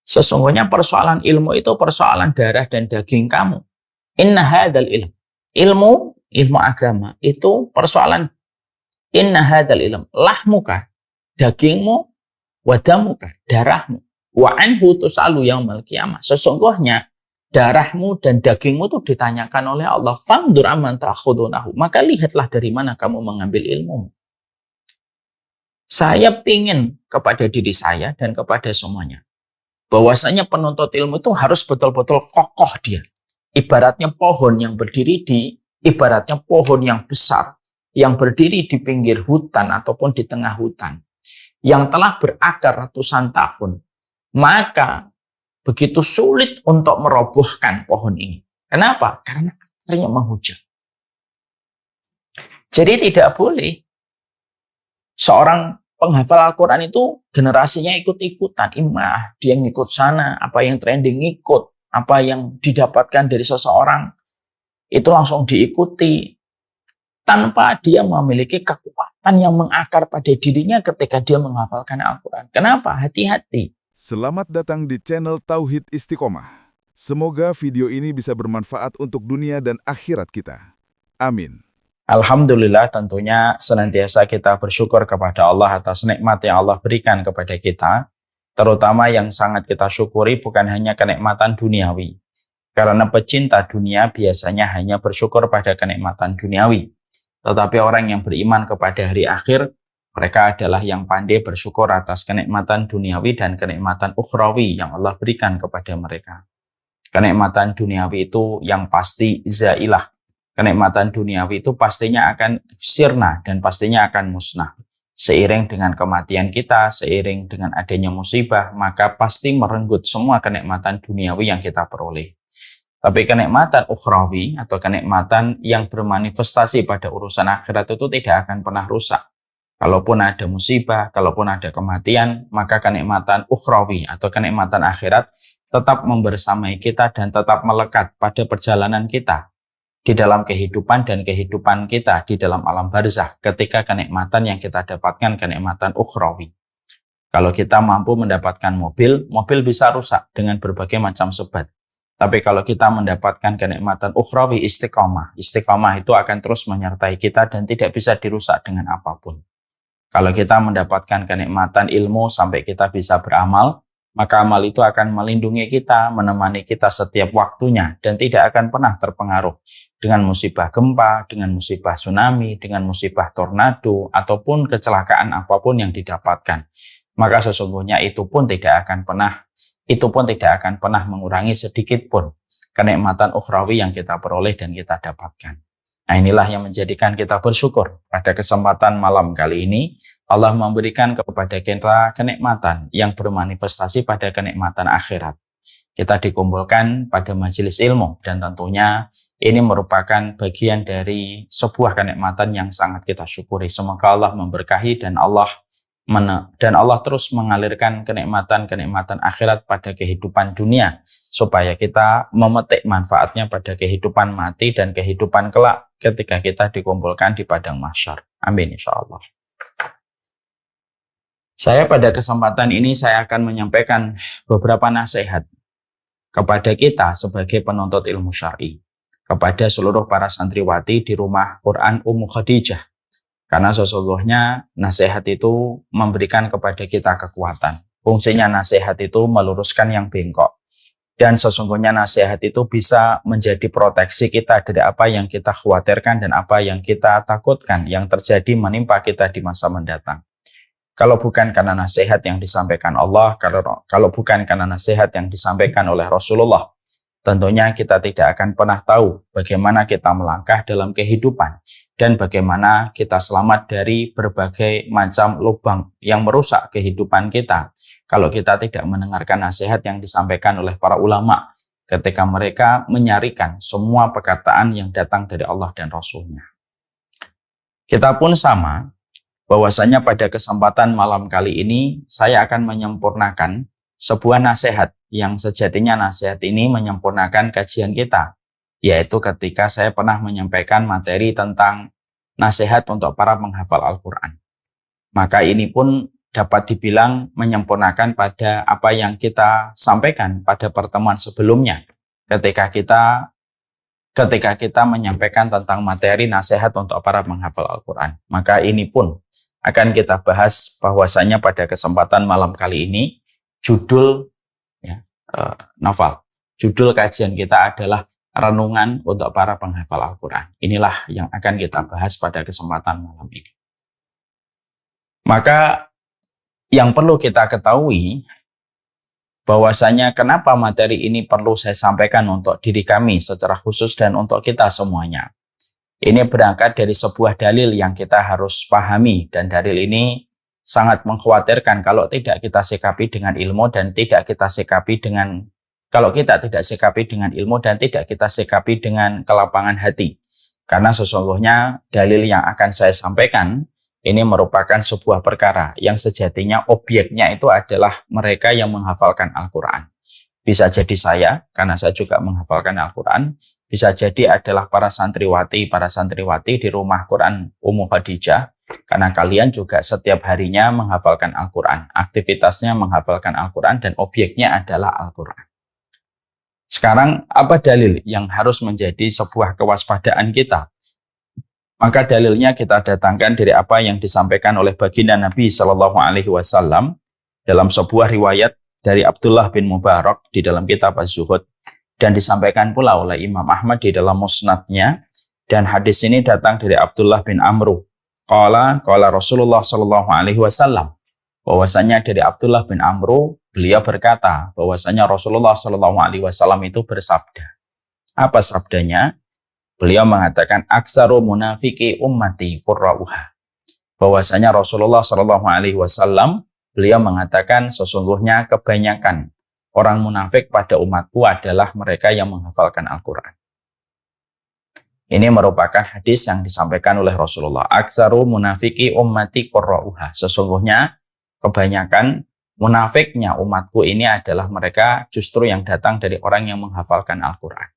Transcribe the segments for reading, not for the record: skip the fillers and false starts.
Sesungguhnya persoalan ilmu itu persoalan darah dan daging kamu. Inna hadzal ilm. Ilmu agama itu persoalan inna hadzal ilm. Lahmuka, dagingmu, wadamuka, darahmu. Wa anhu tus'alu yaumal qiyamah. Sesungguhnya darahmu dan dagingmu itu ditanyakan oleh Allah. Fangdur amman ta'khudunahu. Maka lihatlah dari mana kamu mengambil ilmu. Saya ingin kepada diri saya dan kepada semuanya, bahwasanya penuntut ilmu itu harus betul-betul kokoh dia. Ibaratnya pohon yang berdiri ibaratnya pohon yang besar, yang berdiri di pinggir hutan ataupun di tengah hutan, yang telah berakar ratusan tahun. Maka begitu sulit untuk merobohkan pohon ini. Kenapa? Karena akarnya menghujam. Jadi tidak boleh seorang penghafal Al-Quran itu generasinya ikut-ikutan. Dia ngikut sana, apa yang trending ngikut, apa yang didapatkan dari seseorang itu langsung diikuti, tanpa dia memiliki kekuatan yang mengakar pada dirinya ketika dia menghafalkan Al-Quran. Kenapa? Hati-hati. Selamat datang di channel Tauhid Istiqomah. Semoga video ini bisa bermanfaat untuk dunia dan akhirat kita. Amin. Alhamdulillah, tentunya senantiasa kita bersyukur kepada Allah atas nikmat yang Allah berikan kepada kita, terutama yang sangat kita syukuri bukan hanya kenikmatan duniawi. Karena pecinta dunia biasanya hanya bersyukur pada kenikmatan duniawi. Tetapi orang yang beriman kepada hari akhir, mereka adalah yang pandai bersyukur atas kenikmatan duniawi dan kenikmatan ukhrawi yang Allah berikan kepada mereka. Kenikmatan duniawi itu yang pasti zailah. Kenikmatan duniawi itu pastinya akan sirna dan pastinya akan musnah. Seiring dengan kematian kita, seiring dengan adanya musibah, maka pasti merenggut semua kenikmatan duniawi yang kita peroleh. Tapi kenikmatan ukhrawi atau kenikmatan yang bermanifestasi pada urusan akhirat itu tidak akan pernah rusak. Kalaupun ada musibah, kalaupun ada kematian, maka kenikmatan ukhrawi atau kenikmatan akhirat tetap membersamai kita dan tetap melekat pada perjalanan kita di dalam kehidupan dan kehidupan kita di dalam alam barzakh ketika kenikmatan yang kita dapatkan kenikmatan ukhrawi. Kalau kita mampu mendapatkan mobil bisa rusak dengan berbagai macam sebab. Tapi kalau kita mendapatkan kenikmatan ukhrawi istiqomah itu akan terus menyertai kita dan tidak bisa dirusak dengan apapun. Kalau kita mendapatkan kenikmatan ilmu sampai kita bisa beramal, maka amal itu akan melindungi kita, menemani kita setiap waktunya, dan tidak akan pernah terpengaruh dengan musibah gempa, dengan musibah tsunami, dengan musibah tornado, ataupun kecelakaan apapun yang didapatkan. Maka sesungguhnya itu pun tidak akan pernah mengurangi sedikit pun kenikmatan ukhrawi yang kita peroleh dan kita dapatkan. Nah, inilah yang menjadikan kita bersyukur. Pada kesempatan malam kali ini, Allah memberikan kepada kita kenikmatan yang bermanifestasi pada kenikmatan akhirat. Kita dikumpulkan pada majelis ilmu dan tentunya ini merupakan bagian dari sebuah kenikmatan yang sangat kita syukuri. Semoga Allah memberkahi dan Allah terus mengalirkan kenikmatan-kenikmatan akhirat pada kehidupan dunia supaya kita memetik manfaatnya pada kehidupan mati dan kehidupan kelak ketika kita dikumpulkan di padang mahsyar. Amin insyaallah. Saya pada kesempatan ini saya akan menyampaikan beberapa nasihat kepada kita sebagai penuntut ilmu syar'i, kepada seluruh para santriwati di rumah Quran Ummu Khadijah. Karena sesungguhnya nasihat itu memberikan kepada kita kekuatan. Fungsinya nasihat itu meluruskan yang bengkok. Dan sesungguhnya nasihat itu bisa menjadi proteksi kita dari apa yang kita khawatirkan dan apa yang kita takutkan yang terjadi menimpa kita di masa mendatang. Kalau bukan karena nasihat yang disampaikan Allah, kalau bukan karena nasihat yang disampaikan oleh Rasulullah, tentunya kita tidak akan pernah tahu bagaimana kita melangkah dalam kehidupan dan bagaimana kita selamat dari berbagai macam lubang yang merusak kehidupan kita kalau kita tidak mendengarkan nasihat yang disampaikan oleh para ulama ketika mereka menyarikan semua perkataan yang datang dari Allah dan Rasul-Nya. Kita pun sama, bahwasanya pada kesempatan malam kali ini saya akan menyempurnakan sebuah nasihat yang sejatinya nasihat ini menyempurnakan kajian kita, yaitu ketika saya pernah menyampaikan materi tentang nasihat untuk para penghafal Al-Quran. Maka ini pun dapat dibilang menyempurnakan pada apa yang kita sampaikan pada pertemuan sebelumnya ketika kita menyampaikan tentang materi nasihat untuk para penghafal Al-Quran. Maka ini pun akan kita bahas bahwasanya pada kesempatan malam kali ini judul Novel. Judul kajian kita adalah renungan untuk para penghafal Al-Quran. Inilah yang akan kita bahas pada kesempatan malam ini. Maka yang perlu kita ketahui bahwasanya kenapa materi ini perlu saya sampaikan untuk diri kami secara khusus dan untuk kita semuanya. Ini berangkat dari sebuah dalil yang kita harus pahami, dan dalil ini sangat mengkhawatirkan kalau tidak kita sikapi dengan ilmu dan tidak kita sikapi dengan kalau kita tidak sikapi dengan ilmu dan tidak kita sikapi dengan kelapangan hati. Karena sesungguhnya dalil yang akan saya sampaikan ini merupakan sebuah perkara yang sejatinya objeknya itu adalah mereka yang menghafalkan Al-Quran. Bisa jadi saya, karena saya juga menghafalkan Al-Quran. Bisa jadi adalah para santriwati di rumah Quran Ummu Khadijah. Karena kalian juga setiap harinya menghafalkan Al-Quran. Aktivitasnya menghafalkan Al-Quran dan objeknya adalah Al-Quran. Sekarang, apa dalil yang harus menjadi sebuah kewaspadaan kita? Maka dalilnya kita datangkan dari apa yang disampaikan oleh baginda Nabi Shallallahu Alaihi Wasallam dalam sebuah riwayat dari Abdullah bin Mubarak di dalam kitab Az-Zuhud, dan disampaikan pula oleh Imam Ahmad di dalam musnadnya, dan hadis ini datang dari Abdullah bin Amru. Qala Rasulullah Shallallahu Alaihi Wasallam, bahwasanya dari Abdullah bin Amru, beliau berkata bahwasanya Rasulullah Shallallahu Alaihi Wasallam itu bersabda. Apa sabdanya? Beliau mengatakan aksaru munafiki ummati qurra'uha. Bahwasanya Rasulullah Shallallahu Alaihi Wasallam beliau mengatakan sesungguhnya kebanyakan orang munafik pada umatku adalah mereka yang menghafalkan Al-Quran. Ini merupakan hadis yang disampaikan oleh Rasulullah. Aksaru munafiki ummati qurra'uha. Sesungguhnya kebanyakan munafiknya umatku ini adalah mereka justru yang datang dari orang yang menghafalkan Al-Quran.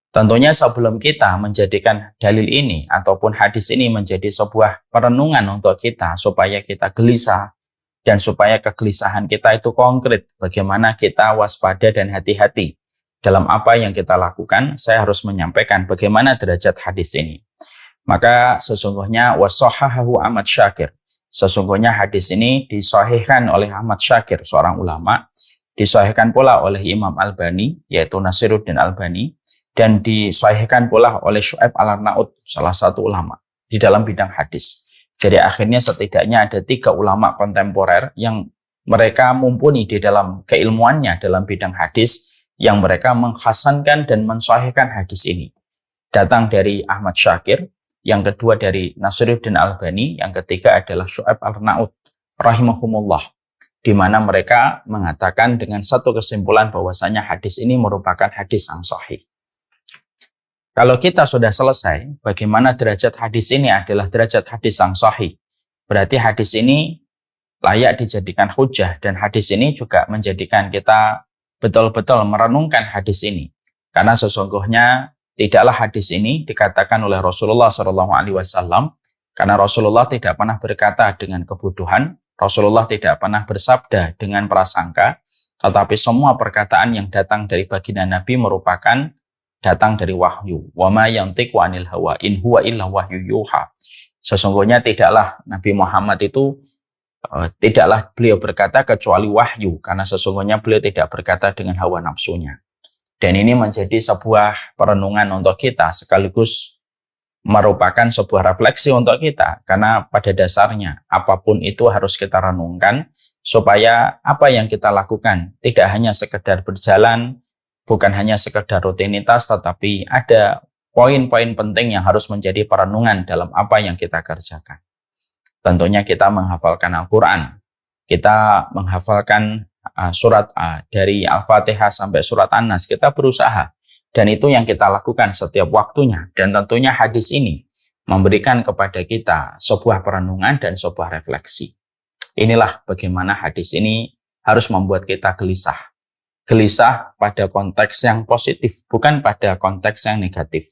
Tentunya sebelum kita menjadikan dalil ini ataupun hadis ini menjadi sebuah perenungan untuk kita supaya kita gelisah dan supaya kegelisahan kita itu konkret, bagaimana kita waspada dan hati-hati dalam apa yang kita lakukan, saya harus menyampaikan bagaimana derajat hadis ini. Maka sesungguhnya washahahu Ahmad Syakir. Sesungguhnya hadis ini disahihkan oleh Ahmad Syakir, seorang ulama, disahihkan pula oleh Imam Albani, yaitu Nasiruddin Albani, dan disahihkan pula oleh Syu'aib Al-Arnaud, salah satu ulama di dalam bidang hadis. Jadi akhirnya setidaknya ada 3 ulama kontemporer yang mereka mumpuni di dalam keilmuannya dalam bidang hadis, yang mereka menghasankan dan mensahihkan hadis ini. Datang dari Ahmad Syakir, yang kedua dari Nasiruddin Albani, yang ketiga adalah Syu'aib Al-Arnaud rahimahumullah, di mana mereka mengatakan dengan satu kesimpulan bahwasanya hadis ini merupakan hadis yang sahih. Kalau kita sudah selesai, bagaimana derajat hadis ini adalah derajat hadis yang sahih. Berarti hadis ini layak dijadikan hujjah, dan hadis ini juga menjadikan kita betul-betul merenungkan hadis ini. Karena sesungguhnya tidaklah hadis ini dikatakan oleh Rasulullah SAW, karena Rasulullah tidak pernah berkata dengan kebutuhan, Rasulullah tidak pernah bersabda dengan prasangka, tetapi semua perkataan yang datang dari baginda Nabi merupakan datang dari wahyu. Wa ma yantiqu 'anil hawa in huwa illa wahyu yuha. Sesungguhnya tidaklah Nabi Muhammad itu tidaklah beliau berkata kecuali wahyu, karena sesungguhnya beliau tidak berkata dengan hawa nafsunya. Dan ini menjadi sebuah perenungan untuk kita, sekaligus merupakan sebuah refleksi untuk kita, karena pada dasarnya apapun itu harus kita renungkan supaya apa yang kita lakukan tidak hanya sekedar berjalan, bukan hanya sekedar rutinitas, tetapi ada poin-poin penting yang harus menjadi perenungan dalam apa yang kita kerjakan. Tentunya kita menghafalkan Al-Quran, kita menghafalkan surat dari Al-Fatihah sampai surat An-Nas, kita berusaha, dan itu yang kita lakukan setiap waktunya. Dan tentunya hadis ini memberikan kepada kita sebuah perenungan dan sebuah refleksi. Inilah bagaimana hadis ini harus membuat kita gelisah. Gelisah pada konteks yang positif, bukan pada konteks yang negatif.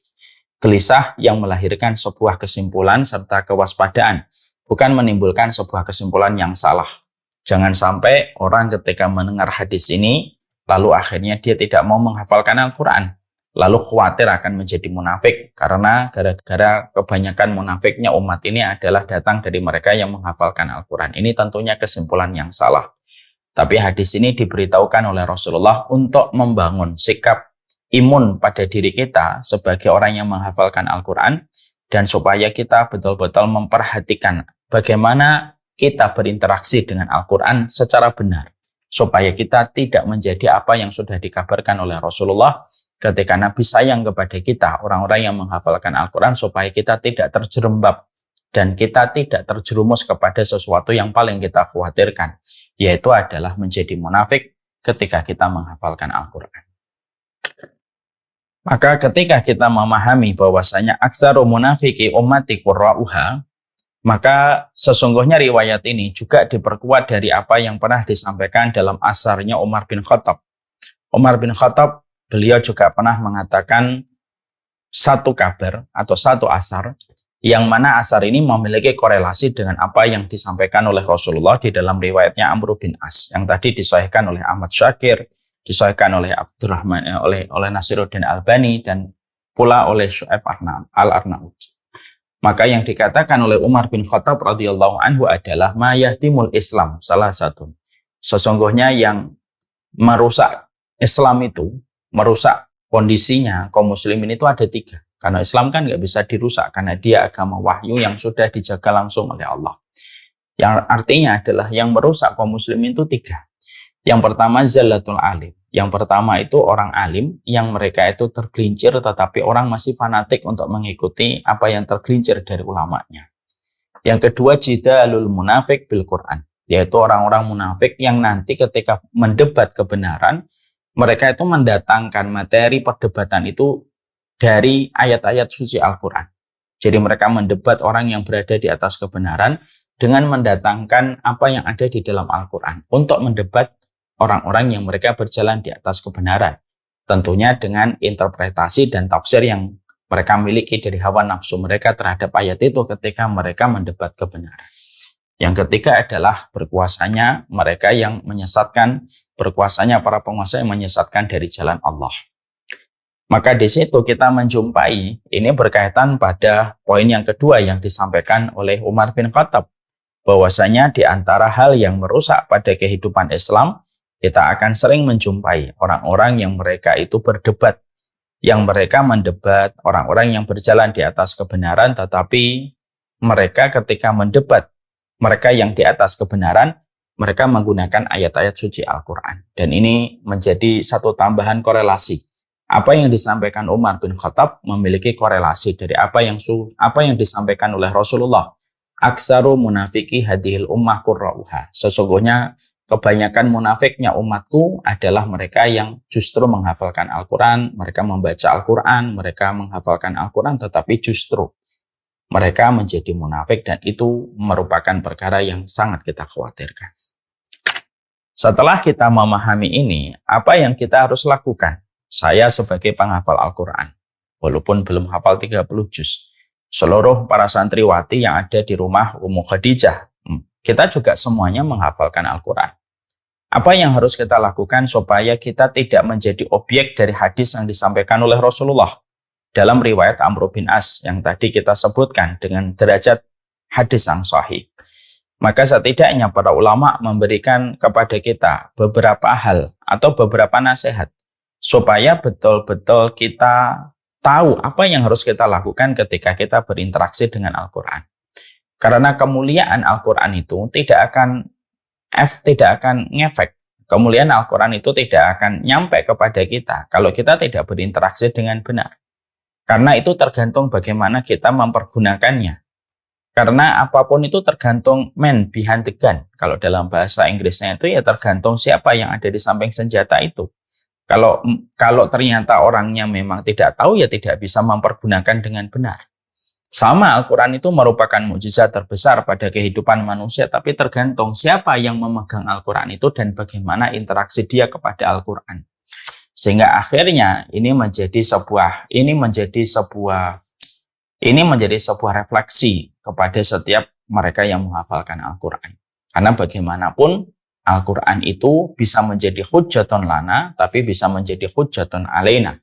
Gelisah yang melahirkan sebuah kesimpulan serta kewaspadaan bukan menimbulkan sebuah kesimpulan yang salah. Jangan sampai orang ketika mendengar hadis ini, lalu akhirnya dia tidak mau menghafalkan Al-Quran. Lalu khawatir akan menjadi munafik, karena gara-gara kebanyakan munafiknya umat ini adalah datang dari mereka yang menghafalkan Al-Quran. Ini tentunya kesimpulan yang salah. Tapi hadis ini diberitahukan oleh Rasulullah untuk membangun sikap imun pada diri kita sebagai orang yang menghafalkan Al-Quran, dan supaya kita betul-betul memperhatikan bagaimana kita berinteraksi dengan Al-Quran secara benar, supaya kita tidak menjadi apa yang sudah dikabarkan oleh Rasulullah ketika Nabi sayang kepada kita, orang-orang yang menghafalkan Al-Quran, supaya kita tidak terjerembab dan kita tidak terjerumus kepada sesuatu yang paling kita khawatirkan, yaitu adalah menjadi munafik ketika kita menghafalkan Al-Quran. Maka ketika kita memahami bahwasanya aktsaru munafiki ummati qurra'uha, maka sesungguhnya riwayat ini juga diperkuat dari apa yang pernah disampaikan dalam asarnya Umar bin Khattab. Umar bin Khattab, beliau juga pernah mengatakan satu kabar atau satu asar, yang mana asar ini memiliki korelasi dengan apa yang disampaikan oleh Rasulullah di dalam riwayatnya Amr bin As, yang tadi disahihkan oleh Ahmad Syakir, disahihkan oleh Abdurrahman, oleh Nasiruddin Albani, dan pula oleh Syu'aib al-Arnaud. Maka yang dikatakan oleh Umar bin Khattab radhiyallahu anhu adalah ma yahtimul Islam, salah satu. Sesungguhnya yang merusak Islam itu, merusak kondisinya kaum muslimin itu ada 3. Karena Islam kan nggak bisa dirusak, karena dia agama wahyu yang sudah dijaga langsung oleh Allah. Yang artinya adalah yang merusak kaum muslimin itu 3. Yang pertama zallatul alim. Yang pertama itu orang alim yang mereka itu tergelincir, tetapi orang masih fanatik untuk mengikuti apa yang tergelincir dari ulamanya. Yang kedua jidalul munafik bil Quran, yaitu orang-orang munafik yang nanti ketika mendebat kebenaran, mereka itu mendatangkan materi perdebatan itu dari ayat-ayat suci Al-Quran. Jadi mereka mendebat orang yang berada di atas kebenaran dengan mendatangkan apa yang ada di dalam Al-Quran untuk mendebat orang-orang yang mereka berjalan di atas kebenaran. Tentunya dengan interpretasi dan tafsir yang mereka miliki dari hawa nafsu mereka terhadap ayat itu ketika mereka mendebat kebenaran. Yang ketiga adalah berkuasanya mereka yang menyesatkan, berkuasanya para penguasa yang menyesatkan dari jalan Allah. Maka di situ kita menjumpai, ini berkaitan pada poin yang kedua yang disampaikan oleh Umar bin Khattab, bahwasanya di antara hal yang merusak pada kehidupan Islam, kita akan sering menjumpai orang-orang yang mereka itu berdebat, yang mereka mendebat orang-orang yang berjalan di atas kebenaran, tetapi mereka ketika mendebat mereka yang di atas kebenaran, mereka menggunakan ayat-ayat suci Al-Quran. Dan ini menjadi satu tambahan korelasi. Apa yang disampaikan Umar bin Khattab memiliki korelasi dari apa yang disampaikan oleh Rasulullah. Aktsaru munafiki hadhil ummah qurra'uha. Sesungguhnya kebanyakan munafiknya umatku adalah mereka yang justru menghafalkan Al-Quran, mereka membaca Al-Quran, mereka menghafalkan Al-Quran, tetapi justru mereka menjadi munafik, dan itu merupakan perkara yang sangat kita khawatirkan. Setelah kita memahami ini, apa yang kita harus lakukan? Saya sebagai penghafal Al-Quran, walaupun belum hafal 30 juz, seluruh para santriwati yang ada di rumah Ummu Khadijah, kita juga semuanya menghafalkan Al-Quran. Apa yang harus kita lakukan supaya kita tidak menjadi objek dari hadis yang disampaikan oleh Rasulullah dalam riwayat Amr bin As yang tadi kita sebutkan dengan derajat hadis yang sahih? Maka setidaknya para ulama memberikan kepada kita beberapa hal atau beberapa nasihat supaya betul-betul kita tahu apa yang harus kita lakukan ketika kita berinteraksi dengan Al-Quran. Karena kemuliaan Al-Quran itu tidak akan ngefek. Kemuliaan Al-Quran itu tidak akan nyampe kepada kita kalau kita tidak berinteraksi dengan benar. Karena itu tergantung bagaimana kita mempergunakannya. Karena apapun itu tergantung man behind the gun. Kalau dalam bahasa Inggrisnya itu ya tergantung siapa yang ada di samping senjata itu. Kalau ternyata orangnya memang tidak tahu, ya tidak bisa mempergunakan dengan benar. Sama, Al-Quran itu merupakan mukjizat terbesar pada kehidupan manusia, tapi tergantung siapa yang memegang Al-Quran itu dan bagaimana interaksi dia kepada Al-Quran. Sehingga akhirnya ini menjadi sebuah refleksi kepada setiap mereka yang menghafalkan Al-Quran. Karena bagaimanapun Al-Quran itu bisa menjadi hujjatun lana, tapi bisa menjadi hujjatun alaina.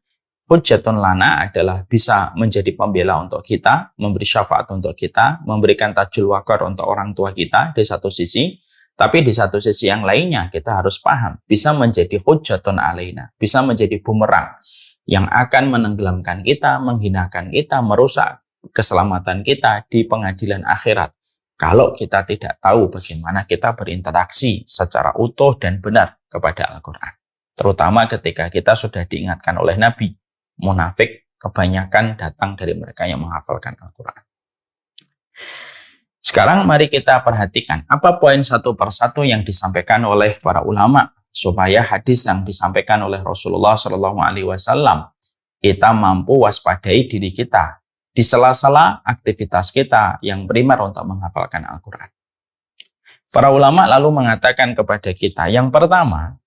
Hujjatun lana adalah bisa menjadi pembela untuk kita, memberi syafaat untuk kita, memberikan tajul wakar untuk orang tua kita di satu sisi, tapi di satu sisi yang lainnya kita harus paham, bisa menjadi hujjatun alaina, bisa menjadi bumerang yang akan menenggelamkan kita, menghinakan kita, merusak keselamatan kita di pengadilan akhirat. Kalau kita tidak tahu bagaimana kita berinteraksi secara utuh dan benar kepada Al-Quran. Terutama ketika kita sudah diingatkan oleh Nabi, munafik kebanyakan datang dari mereka yang menghafalkan Al-Quran. Sekarang mari kita perhatikan apa poin satu persatu yang disampaikan oleh para ulama supaya hadis yang disampaikan oleh Rasulullah SAW kita mampu waspadai diri kita di sela-sela aktivitas kita yang primer untuk menghafalkan Al-Quran. Para ulama lalu mengatakan kepada kita, yang pertama,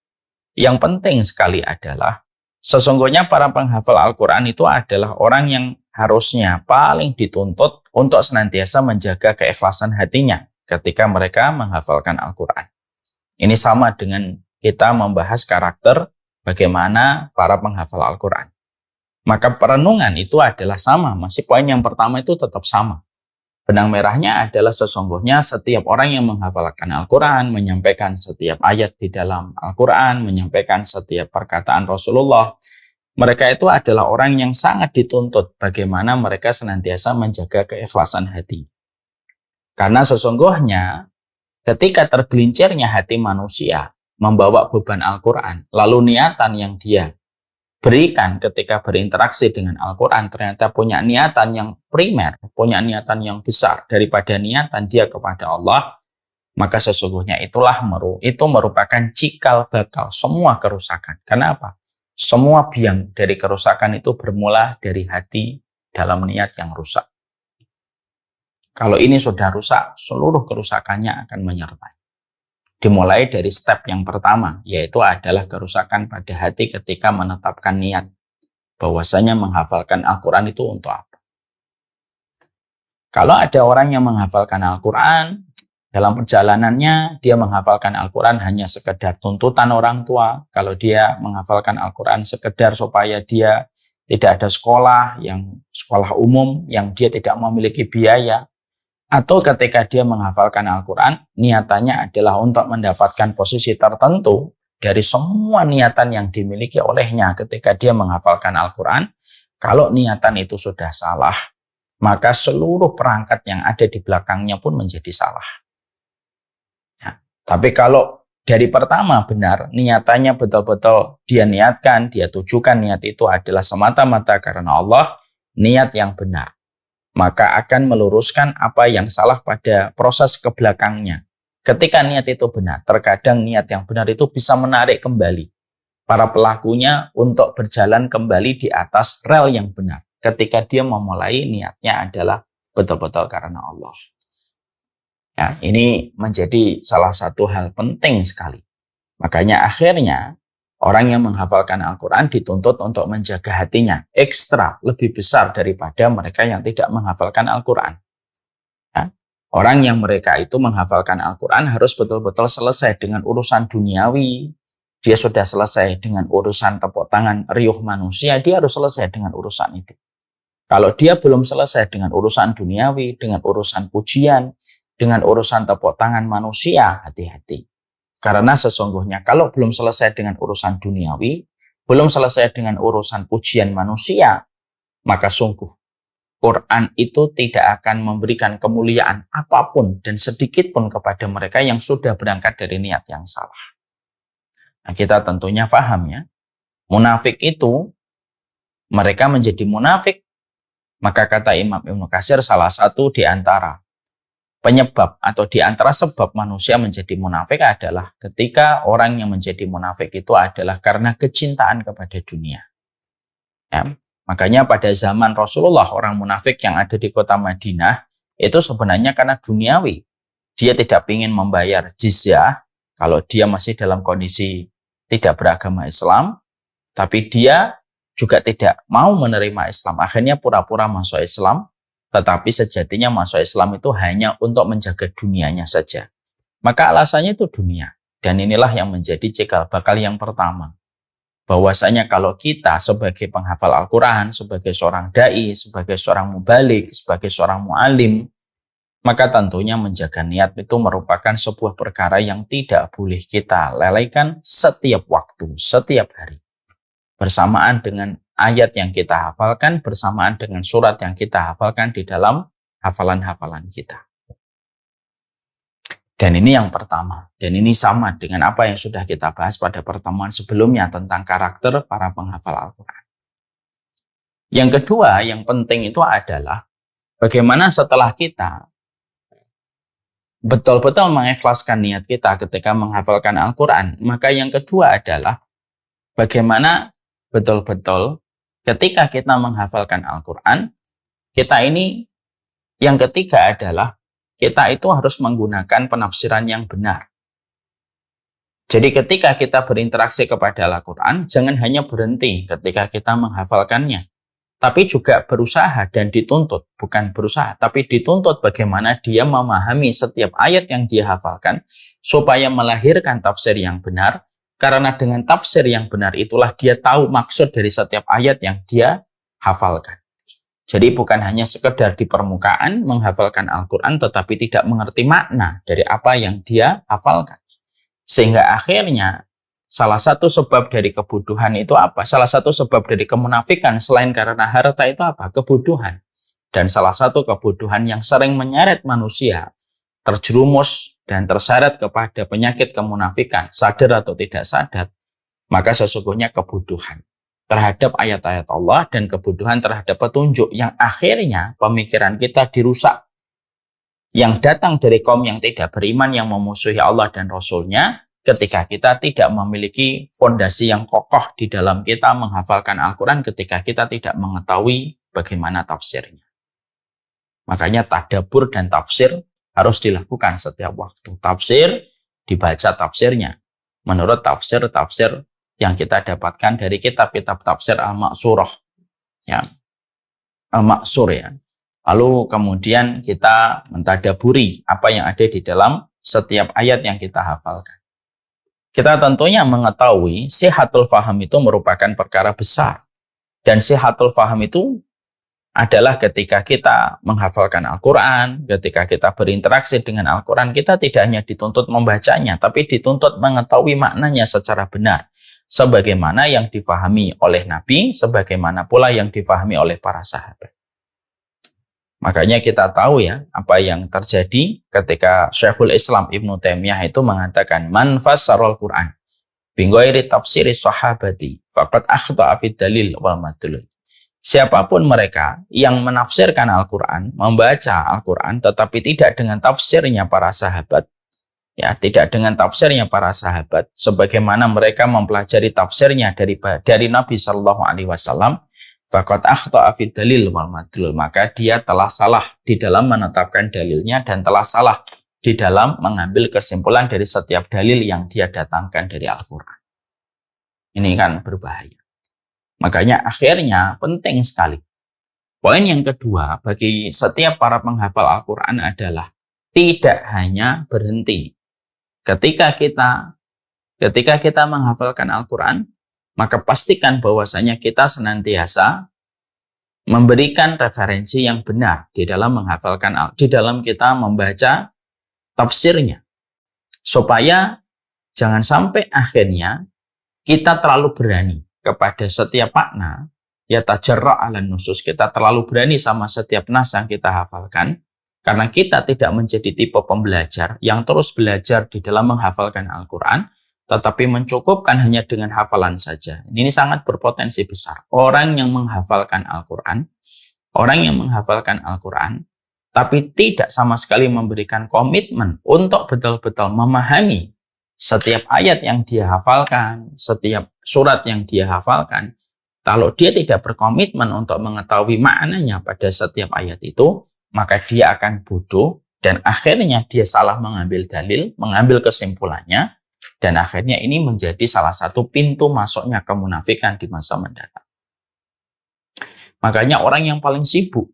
yang penting sekali adalah sesungguhnya para penghafal Al-Quran itu adalah orang yang harusnya paling dituntut untuk senantiasa menjaga keikhlasan hatinya ketika mereka menghafalkan Al-Quran. Ini sama dengan kita membahas karakter bagaimana para penghafal Al-Quran. Maka perenungan itu adalah sama, masih poin yang pertama itu tetap sama. Benang merahnya adalah sesungguhnya setiap orang yang menghafalkan Al-Quran, menyampaikan setiap ayat di dalam Al-Quran, menyampaikan setiap perkataan Rasulullah, mereka itu adalah orang yang sangat dituntut bagaimana mereka senantiasa menjaga keikhlasan hati. Karena sesungguhnya ketika tergelincirnya hati manusia membawa beban Al-Quran, lalu niatan yang dia berikan ketika berinteraksi dengan Al-Quran ternyata punya niatan yang primer, punya niatan yang besar daripada niatan dia kepada Allah, maka sesungguhnya itu merupakan cikal bakal semua kerusakan. Kenapa? Semua biang dari kerusakan itu bermula dari hati dalam niat yang rusak. Kalau ini sudah rusak, seluruh kerusakannya akan menyertai. Dimulai dari step yang pertama, yaitu adalah kerusakan pada hati ketika menetapkan niat bahwasanya menghafalkan Al-Quran itu untuk apa. Kalau ada orang yang menghafalkan Al-Quran, dalam perjalanannya dia menghafalkan Al-Quran hanya sekedar tuntutan orang tua, kalau dia menghafalkan Al-Quran sekedar supaya dia tidak ada sekolah umum yang dia tidak memiliki biaya, atau ketika dia menghafalkan Al-Quran, niatannya adalah untuk mendapatkan posisi tertentu dari semua niatan yang dimiliki olehnya ketika dia menghafalkan Al-Quran. Kalau niatan itu sudah salah, maka seluruh perangkat yang ada di belakangnya pun menjadi salah. Ya. Tapi kalau dari pertama benar, niatannya betul-betul dia niatkan, dia tujukan niat itu adalah semata-mata karena Allah, niat yang benar, maka akan meluruskan apa yang salah pada proses ke belakangnya. Ketika niat itu benar, terkadang niat yang benar itu bisa menarik kembali para pelakunya untuk berjalan kembali di atas rel yang benar. Ketika dia memulai niatnya adalah betul-betul karena Allah. Ya, ini menjadi salah satu hal penting sekali. Makanya akhirnya orang yang menghafalkan Al-Quran dituntut untuk menjaga hatinya ekstra lebih besar daripada mereka yang tidak menghafalkan Al-Quran. Ya. Orang yang mereka itu menghafalkan Al-Quran harus betul-betul selesai dengan urusan duniawi. Dia sudah selesai dengan urusan tepuk tangan riuh manusia, dia harus selesai dengan urusan itu. Kalau dia belum selesai dengan urusan duniawi, dengan urusan pujian, dengan urusan tepuk tangan manusia, hati-hati. Karena sesungguhnya kalau belum selesai dengan urusan duniawi, belum selesai dengan urusan pujian manusia, maka sungguh Quran itu tidak akan memberikan kemuliaan apapun dan sedikit pun kepada mereka yang sudah berangkat dari niat yang salah. Nah, kita tentunya paham ya, munafik itu mereka menjadi munafik, maka kata Imam Ibnu Katsir salah satu di antara penyebab atau di antara sebab manusia menjadi munafik adalah ketika orang yang menjadi munafik itu adalah karena kecintaan kepada dunia. Ya, makanya pada zaman Rasulullah orang munafik yang ada di kota Madinah itu sebenarnya karena duniawi. Dia tidak ingin membayar jizyah kalau dia masih dalam kondisi tidak beragama Islam, tapi dia juga tidak mau menerima Islam. Akhirnya pura-pura masuk Islam, tetapi sejatinya masuk Islam itu hanya untuk menjaga dunianya saja. Maka alasannya itu dunia. Dan inilah yang menjadi cikal bakal yang pertama. Bahwasanya kalau kita sebagai penghafal Al-Quran, sebagai seorang da'i, sebagai seorang mubalik, sebagai seorang mu'alim, maka tentunya menjaga niat itu merupakan sebuah perkara yang tidak boleh kita lelaikan setiap waktu, setiap hari. Bersamaan dengan ayat yang kita hafalkan, bersamaan dengan surat yang kita hafalkan di dalam hafalan-hafalan kita. Dan ini yang pertama. Dan ini sama dengan apa yang sudah kita bahas pada pertemuan sebelumnya tentang karakter para penghafal Al-Quran. Yang kedua, yang penting itu adalah bagaimana setelah kita betul-betul mengikhlaskan niat kita ketika menghafalkan Al-Quran, maka yang kedua adalah bagaimana betul-betul ketika kita menghafalkan Al-Quran, kita ini yang ketiga adalah kita itu harus menggunakan penafsiran yang benar. Jadi ketika kita berinteraksi kepada Al-Quran, jangan hanya berhenti ketika kita menghafalkannya, tapi juga berusaha dan dituntut, bukan berusaha, tapi dituntut bagaimana dia memahami setiap ayat yang dia hafalkan, supaya melahirkan tafsir yang benar, karena dengan tafsir yang benar itulah dia tahu maksud dari setiap ayat yang dia hafalkan. Jadi bukan hanya sekedar di permukaan menghafalkan Al-Quran, tetapi tidak mengerti makna dari apa yang dia hafalkan. Sehingga akhirnya salah satu sebab dari kebutuhan itu apa? Salah satu sebab dari kemunafikan selain karena harta itu apa? Kebutuhan. Dan salah satu kebutuhan yang sering menyeret manusia terjerumus dan terseret kepada penyakit kemunafikan, sadar atau tidak sadar, maka sesungguhnya kebutuhan terhadap ayat-ayat Allah dan kebutuhan terhadap petunjuk yang akhirnya pemikiran kita dirusak. Yang datang dari kaum yang tidak beriman, yang memusuhi Allah dan Rasul-Nya, ketika kita tidak memiliki fondasi yang kokoh di dalam kita menghafalkan Al-Quran, ketika kita tidak mengetahui bagaimana tafsirnya. Makanya tadabbur dan tafsir harus dilakukan setiap waktu. Tafsir, dibaca tafsirnya menurut tafsir-tafsir yang kita dapatkan dari kitab-kitab tafsir Al-Ma'surah, ya, Al-Ma'sur, ya. Lalu kemudian kita mentadaburi apa yang ada di dalam setiap ayat yang kita hafalkan. Kita tentunya mengetahui sihatul faham itu merupakan perkara besar. Dan sihatul faham itu adalah ketika kita menghafalkan Al-Quran, ketika kita berinteraksi dengan Al-Quran, kita tidak hanya dituntut membacanya, tapi dituntut mengetahui maknanya secara benar. Sebagaimana yang difahami oleh Nabi, sebagaimana pula yang difahami oleh para sahabat. Makanya kita tahu ya, apa yang terjadi ketika Syekhul Islam Ibnu Taimiyah itu mengatakan, man fassarul Quran bighairi tafsiri sahabati faqad akhta'a fid dalil wal madlul. Siapapun mereka yang menafsirkan Al-Quran, membaca Al-Quran, tetapi tidak dengan tafsirnya para sahabat, ya, tidak dengan tafsirnya para sahabat, sebagaimana mereka mempelajari tafsirnya dari Nabi Shallallahu Alaihi Wasallam, faqad akhta'a fid dalil wal madlul, maka dia telah salah di dalam menetapkan dalilnya dan telah salah di dalam mengambil kesimpulan dari setiap dalil yang dia datangkan dari Al-Quran. Ini kan berbahaya. Makanya akhirnya penting sekali. Poin yang kedua bagi setiap para penghafal Al-Quran adalah tidak hanya berhenti. Ketika kita menghafalkan Al-Quran, maka pastikan bahwasanya kita senantiasa memberikan referensi yang benar di dalam menghafalkan, di dalam kita membaca tafsirnya. Supaya jangan sampai akhirnya kita terlalu berani kepada setiap makna, ya tajarra' 'alan nusus, kita terlalu berani sama setiap nas yang kita hafalkan, karena kita tidak menjadi tipe pembelajar yang terus belajar di dalam menghafalkan Al-Quran, tetapi mencukupkan hanya dengan hafalan saja. Ini sangat berpotensi besar. Orang yang menghafalkan Al-Quran, tapi tidak sama sekali memberikan komitmen untuk betul-betul memahami setiap ayat yang dia hafalkan, setiap surat yang dia hafalkan. Kalau dia tidak berkomitmen untuk mengetahui maknanya pada setiap ayat itu, maka dia akan bodoh dan akhirnya dia salah mengambil dalil, mengambil kesimpulannya, dan akhirnya ini menjadi salah satu pintu masuknya kemunafikan di masa mendatang. Makanya orang yang paling sibuk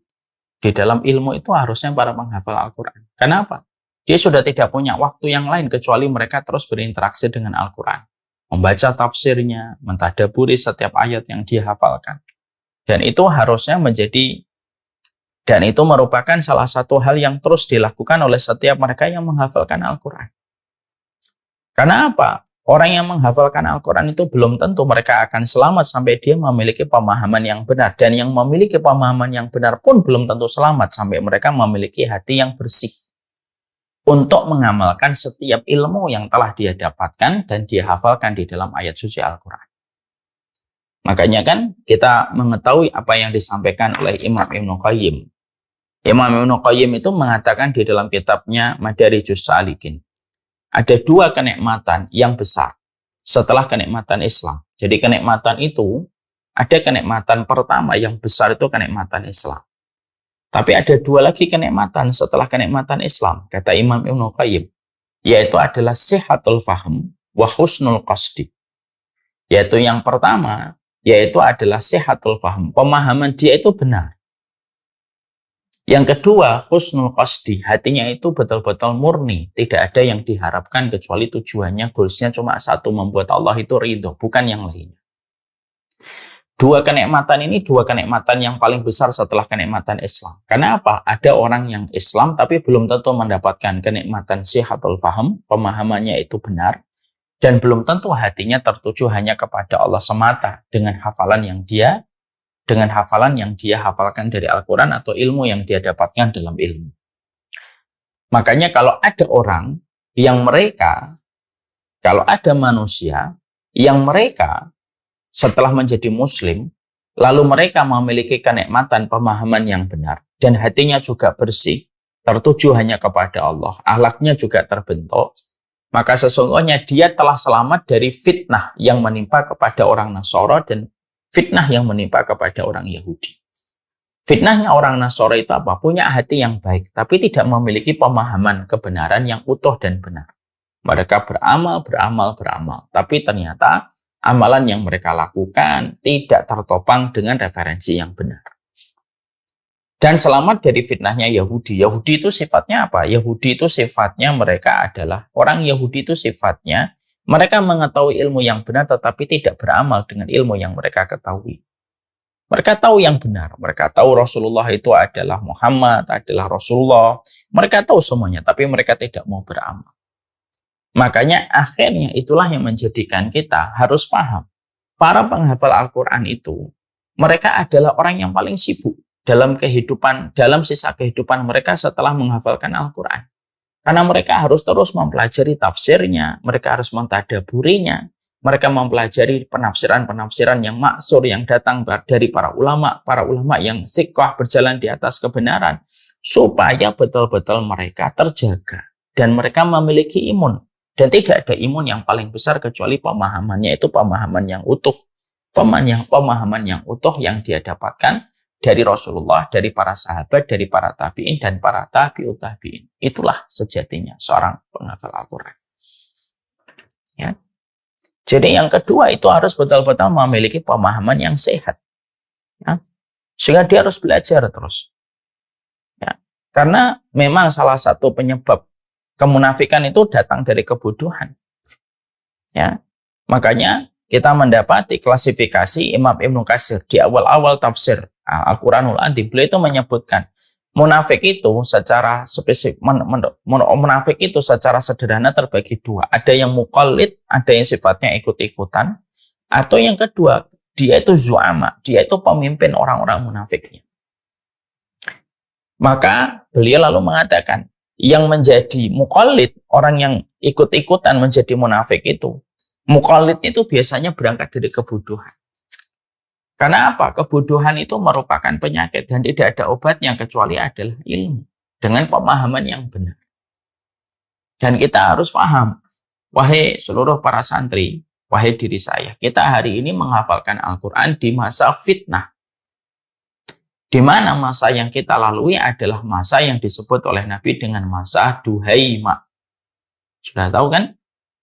di dalam ilmu itu harusnya para penghafal Al-Quran. Kenapa? Dia sudah tidak punya waktu yang lain kecuali mereka terus berinteraksi dengan Al-Quran. Membaca tafsirnya, mentadaburi setiap ayat yang dia hafalkan. Dan itu harusnya dan itu merupakan salah satu hal yang terus dilakukan oleh setiap mereka yang menghafalkan Al-Quran. Karena apa? Orang yang menghafalkan Al-Quran itu belum tentu mereka akan selamat sampai dia memiliki pemahaman yang benar. Dan yang memiliki pemahaman yang benar pun belum tentu selamat sampai mereka memiliki hati yang bersih untuk mengamalkan setiap ilmu yang telah dia dapatkan dan dia hafalkan di dalam ayat suci Al-Quran. Makanya kan kita mengetahui apa yang disampaikan oleh Imam Ibnu Qayyim. Imam Ibnu Qayyim itu mengatakan di dalam kitabnya Madarijus Salikin, ada dua kenikmatan yang besar setelah kenikmatan Islam. Jadi kenikmatan itu, ada kenikmatan pertama yang besar itu kenikmatan Islam. Tapi ada dua lagi kenikmatan setelah kenikmatan Islam, kata Imam Ibnu Qayyim, yaitu adalah sihatul faham wa husnul qasdi. Yaitu yang pertama, yaitu adalah sihatul faham, pemahaman dia itu benar. Yang kedua, husnul qasdi, hatinya itu betul-betul murni, tidak ada yang diharapkan kecuali tujuannya, goalsnya cuma satu, membuat Allah itu ridho, bukan yang lainnya. Dua kenikmatan ini dua kenikmatan yang paling besar setelah kenikmatan Islam. Karena apa? Ada orang yang Islam tapi belum tentu mendapatkan kenikmatan sihatul faham, pemahamannya itu benar, dan belum tentu hatinya tertuju hanya kepada Allah semata dengan hafalan yang dia hafalkan dari Al-Quran atau ilmu yang dia dapatkan dalam ilmu. Makanya kalau ada manusia yang mereka setelah menjadi muslim, lalu mereka memiliki kenikmatan pemahaman yang benar, dan hatinya juga bersih, tertuju hanya kepada Allah, akhlaknya juga terbentuk, maka sesungguhnya dia telah selamat dari fitnah yang menimpa kepada orang Nasara dan fitnah yang menimpa kepada orang Yahudi. Fitnahnya orang Nasara itu apa? Punya hati yang baik, tapi tidak memiliki pemahaman kebenaran yang utuh dan benar. Mereka beramal, tapi ternyata amalan yang mereka lakukan tidak tertopang dengan referensi yang benar. Dan selamat dari fitnahnya Yahudi. Yahudi itu sifatnya apa? Yahudi itu sifatnya mereka adalah, orang Yahudi itu sifatnya mereka mengetahui ilmu yang benar tetapi tidak beramal dengan ilmu yang mereka ketahui. Mereka tahu yang benar. Mereka tahu Rasulullah itu adalah Muhammad, adalah Rasulullah. Mereka tahu semuanya, tapi mereka tidak mau beramal. Makanya akhirnya itulah yang menjadikan kita harus paham. Para penghafal Al-Quran itu, mereka adalah orang yang paling sibuk dalam sisa kehidupan mereka setelah menghafalkan Al-Quran. Karena mereka harus terus mempelajari tafsirnya, mereka harus mentadaburinya, mereka mempelajari penafsiran-penafsiran yang maksur yang datang dari para ulama yang siqah berjalan di atas kebenaran, supaya betul-betul mereka terjaga dan mereka memiliki imun. Dan tidak ada imun yang paling besar kecuali pemahamannya itu pemahaman yang utuh. Pemahaman yang utuh yang dia dapatkan dari Rasulullah, dari para sahabat, dari para tabi'in, dan para tabi'ut tabi'in. Itulah sejatinya seorang penghafal Al-Quran. Ya. Jadi yang kedua itu harus betul-betul memiliki pemahaman yang sehat. Ya. Sehingga dia harus belajar terus. Ya. Karena memang salah satu penyebab kemunafikan itu datang dari kebodohan. Ya. Makanya kita mendapati klasifikasi Imam Ibnu Katsir di awal-awal tafsir Al-Quranul Adzim, beliau itu menyebutkan munafik itu secara spesifik, munafik itu secara sederhana terbagi dua. Ada yang muqallid, ada yang sifatnya ikut-ikutan, atau yang kedua, dia itu zu'ama, dia itu pemimpin orang-orang munafiknya. Maka beliau lalu mengatakan, yang menjadi muqallid, orang yang ikut-ikutan menjadi munafik itu, muqallid itu biasanya berangkat dari kebodohan. Karena apa? Kebodohan itu merupakan penyakit dan tidak ada obatnya kecuali adalah ilmu dengan pemahaman yang benar. Dan kita harus paham, wahai seluruh para santri, wahai diri saya, kita hari ini menghafalkan Al-Quran di masa fitnah. Di mana masa yang kita lalui adalah masa yang disebut oleh Nabi dengan masa duhaima. Sudah tahu kan?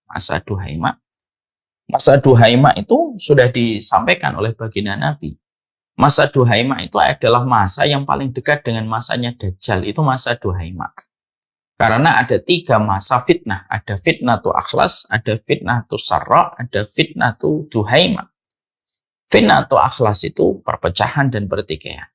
Masa duhaima. Masa duhaima itu sudah disampaikan oleh baginda Nabi. Masa Duhaima itu adalah masa yang paling dekat dengan masanya Dajjal, itu masa Duhaima. Karena ada 3 masa fitnah, ada fitnatu akhlas, ada fitnatu sarra, ada fitnatu Duhaima. Fitnatu akhlas itu perpecahan dan pertikaian.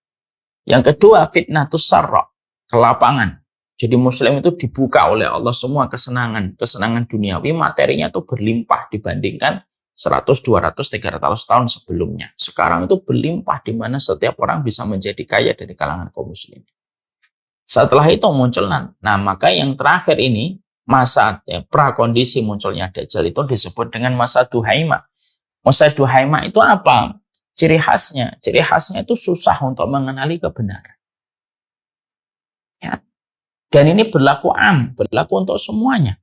Yang kedua fitnatu sarra, kelapangan. Jadi Muslim itu dibuka oleh Allah semua kesenangan duniawi, materinya itu berlimpah dibandingkan 100, 200, 300 tahun sebelumnya. Sekarang itu berlimpah di mana setiap orang bisa menjadi kaya dari kalangan kaum muslim. Setelah itu muncul, nah maka yang terakhir ini, masa prakondisi munculnya Dajjal itu disebut dengan masa Duhaima. Masa Duhaima itu apa? Ciri khasnya itu susah untuk mengenali kebenaran. Ya. Dan ini berlaku untuk semuanya.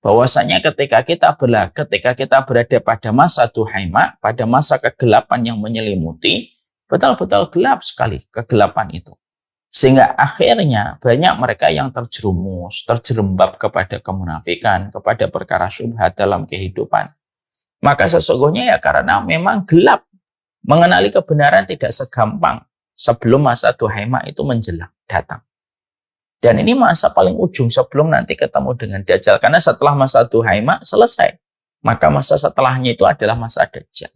Bahwasanya ketika kita berada pada masa Duhaima, pada masa kegelapan yang menyelimuti, betul-betul gelap sekali kegelapan itu. Sehingga akhirnya banyak mereka yang terjerumus, terjerembab kepada kemunafikan, kepada perkara syubhat dalam kehidupan. Maka sesungguhnya ya karena memang gelap, mengenali kebenaran tidak segampang sebelum masa Duhaima itu menjelang datang. Dan ini masa paling ujung sebelum nanti ketemu dengan Dajjal. Karena setelah masa Duhaima selesai, maka masa setelahnya itu adalah masa Dajjal.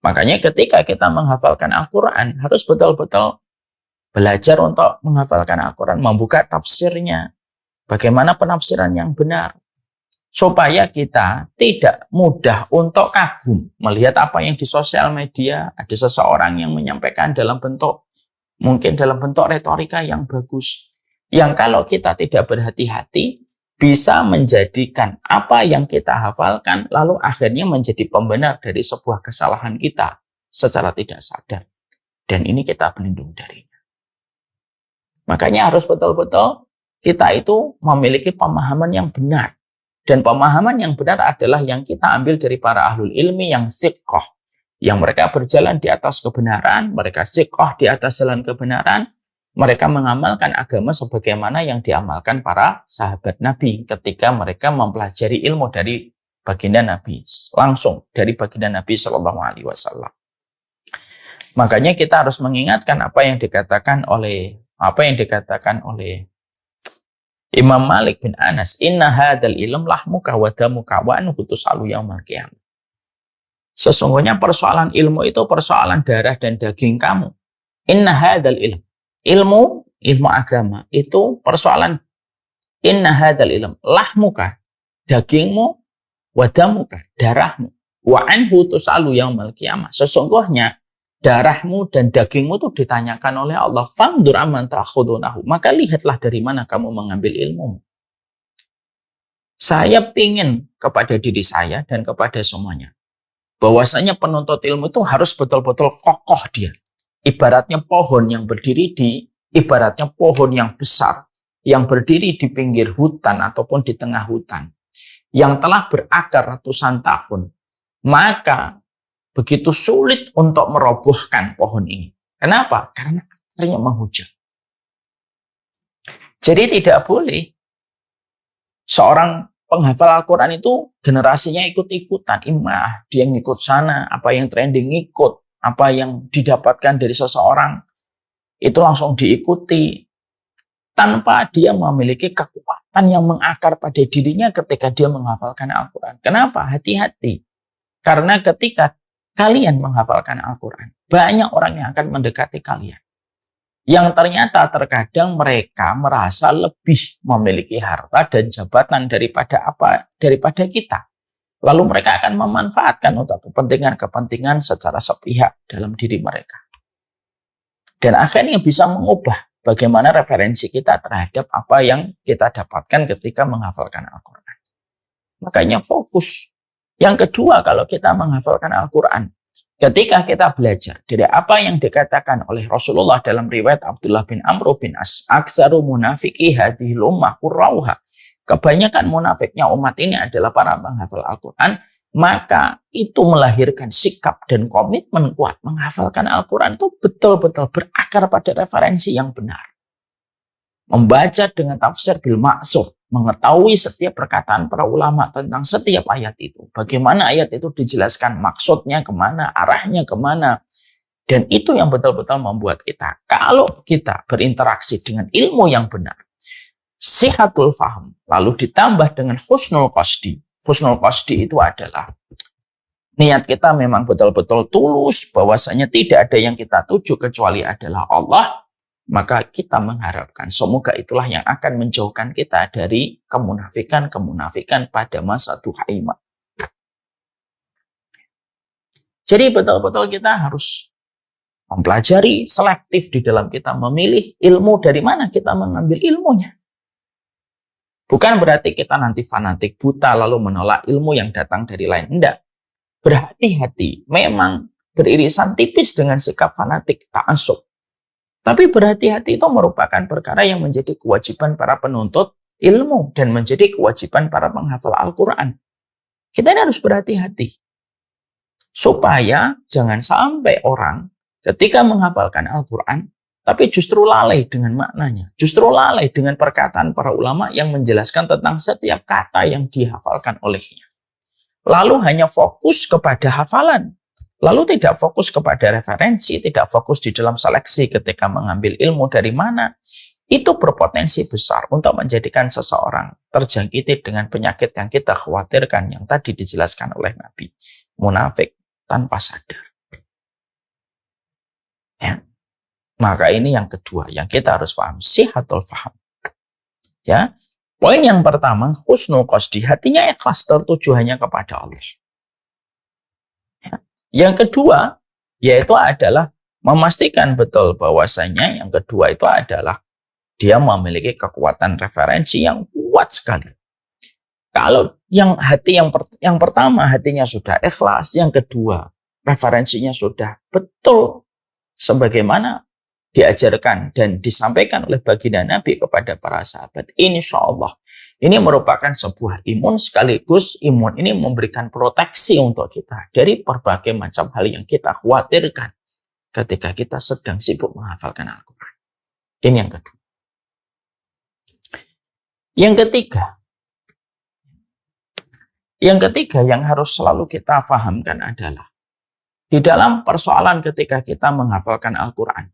Makanya ketika kita menghafalkan Al-Quran, harus betul-betul belajar untuk menghafalkan Al-Quran, membuka tafsirnya, bagaimana penafsiran yang benar, supaya kita tidak mudah untuk kagum melihat apa yang di sosial media, ada seseorang yang menyampaikan mungkin dalam bentuk retorika yang bagus, yang kalau kita tidak berhati-hati bisa menjadikan apa yang kita hafalkan lalu akhirnya menjadi pembenar dari sebuah kesalahan kita secara tidak sadar. Dan ini kita berlindung darinya. Makanya harus betul-betul kita itu memiliki pemahaman yang benar. Dan pemahaman yang benar adalah yang kita ambil dari para ahlul ilmi yang siqoh, yang mereka berjalan di atas kebenaran, mereka siqoh di atas jalan kebenaran. Mereka mengamalkan agama sebagaimana yang diamalkan para sahabat Nabi ketika mereka mempelajari ilmu dari baginda Nabi, langsung dari baginda Nabi Shallallahu Alaihi Wasallam. Makanya kita harus mengingatkan apa yang dikatakan oleh Imam Malik bin Anas, inna hadal ilm lahmuka wa damuka wa anhu tus'alu yaumal qiyamah. Sesungguhnya persoalan ilmu itu persoalan darah dan daging kamu. Inna hadal ilmu agama itu persoalan inna hadal ilm lahmuka, dagingmu, wadamuka, darahmu, wa anhu tus'alu yaumal qiyamah. Sesungguhnya darahmu dan dagingmu itu ditanyakan oleh Allah. Fangdur amman ta'khudunahu, maka lihatlah dari mana kamu mengambil ilmu. Saya ingin kepada diri saya dan kepada semuanya bahwasanya penuntut ilmu itu harus betul-betul kokoh dia. Ibaratnya pohon yang besar yang berdiri di pinggir hutan ataupun di tengah hutan yang telah berakar ratusan tahun, maka begitu sulit untuk merobohkan pohon ini. Kenapa? Karena akarnya menghujam. Jadi tidak boleh seorang penghafal Al-Quran itu generasinya ikut-ikutan. Dia ngikut sana, apa yang trending ngikut, apa yang didapatkan dari seseorang itu langsung diikuti tanpa dia memiliki kekuatan yang mengakar pada dirinya ketika dia menghafalkan Al-Quran. Kenapa? Hati-hati. Karena ketika kalian menghafalkan Al-Quran, banyak orang yang akan mendekati kalian. Yang ternyata terkadang mereka merasa lebih memiliki harta dan jabatan daripada kita. Lalu mereka akan memanfaatkan untuk kepentingan-kepentingan secara sepihak dalam diri mereka. Dan akhirnya bisa mengubah bagaimana referensi kita terhadap apa yang kita dapatkan ketika menghafalkan Al-Quran. Makanya fokus. Yang kedua, kalau kita menghafalkan Al-Quran, ketika kita belajar dari apa yang dikatakan oleh Rasulullah dalam riwayat Abdullah bin Amr bin As, aksaru munafiki hadhil ummah qurrauha. Kebanyakan munafiknya umat ini adalah para penghafal Al-Quran, maka itu melahirkan sikap dan komitmen kuat. Menghafalkan Al-Quran itu betul-betul berakar pada referensi yang benar. Membaca dengan tafsir bil ma'sur, mengetahui setiap perkataan para ulama tentang setiap ayat itu. Bagaimana ayat itu dijelaskan, maksudnya kemana, arahnya kemana. Dan itu yang betul-betul membuat kita, kalau kita berinteraksi dengan ilmu yang benar, sihatul faham, lalu ditambah dengan husnul qasdi. Husnul qasdi itu adalah niat kita memang betul-betul tulus, bahwasanya tidak ada yang kita tuju kecuali adalah Allah, maka kita mengharapkan semoga itulah yang akan menjauhkan kita dari kemunafikan pada masa duha iman. Jadi betul-betul kita harus mempelajari, selektif di dalam kita memilih ilmu dari mana kita mengambil ilmunya. Bukan berarti kita nanti fanatik buta lalu menolak ilmu yang datang dari lain. Enggak. Berhati-hati. Memang beririsan tipis dengan sikap fanatik, ta'assub. Tapi berhati-hati itu merupakan perkara yang menjadi kewajiban para penuntut ilmu dan menjadi kewajiban para penghafal Al-Quran. Kita ini harus berhati-hati. Supaya jangan sampai orang ketika menghafalkan Al-Quran, tapi justru lalai dengan maknanya. Justru lalai dengan perkataan para ulama yang menjelaskan tentang setiap kata yang dihafalkan olehnya. Lalu hanya fokus kepada hafalan. Lalu tidak fokus kepada referensi, tidak fokus di dalam seleksi ketika mengambil ilmu dari mana. Itu berpotensi besar untuk menjadikan seseorang terjangkiti dengan penyakit yang kita khawatirkan, yang tadi dijelaskan oleh Nabi. Munafik tanpa sadar. Ya. Maka ini yang kedua yang kita harus paham, sihatul faham. Ya. Poin yang pertama, husnul qasdi, hatinya ikhlas tertuju hanya kepada Allah. Ya. Yang kedua, yaitu adalah memastikan betul bahwasanya yang kedua itu adalah dia memiliki kekuatan referensi yang kuat sekali. Kalau yang pertama hatinya sudah ikhlas, yang kedua referensinya sudah betul sebagaimana diajarkan dan disampaikan oleh baginda Nabi kepada para sahabat. Insya Allah ini merupakan sebuah imun, sekaligus imun ini memberikan proteksi untuk kita dari berbagai macam hal yang kita khawatirkan ketika kita sedang sibuk menghafalkan Al-Quran. Ini yang kedua. Yang ketiga yang harus selalu kita fahamkan adalah di dalam persoalan ketika kita menghafalkan Al-Quran,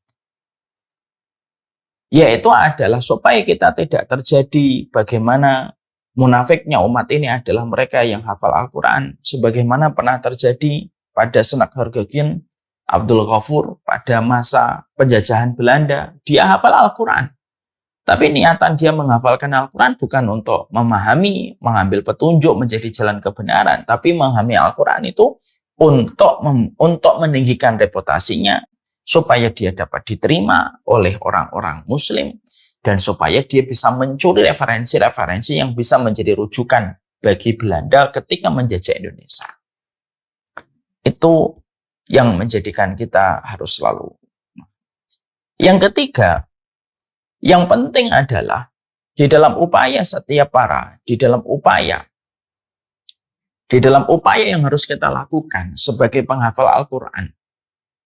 yaitu adalah supaya kita tidak terjadi bagaimana munafiknya umat ini adalah mereka yang hafal Al-Quran, sebagaimana pernah terjadi pada Senak Hargagin Abdul Ghafur pada masa penjajahan Belanda. Dia hafal Al-Quran, tapi niatan dia menghafalkan Al-Quran bukan untuk memahami, mengambil petunjuk menjadi jalan kebenaran, tapi memahami Al-Quran itu untuk meninggikan reputasinya, supaya dia dapat diterima oleh orang-orang Muslim, dan supaya dia bisa mencuri referensi-referensi yang bisa menjadi rujukan bagi Belanda ketika menjajah Indonesia. Itu yang menjadikan kita harus selalu. Yang ketiga, yang penting adalah di dalam upaya yang harus kita lakukan sebagai penghafal Al-Quran,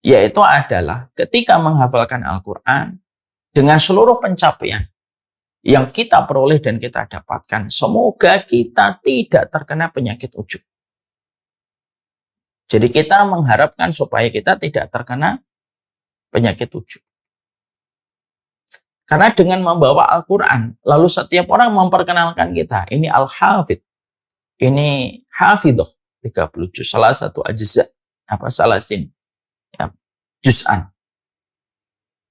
yaitu adalah ketika menghafalkan Al-Quran dengan seluruh pencapaian yang kita peroleh dan kita dapatkan, semoga kita tidak terkena penyakit ujub. Jadi kita mengharapkan supaya kita tidak terkena penyakit ujub. Karena dengan membawa Al-Quran, lalu setiap orang memperkenalkan kita, ini Al-Hafidh, ini Hafidhoh, 30 juz, salah satu ajza, salasin, ya, juz'an.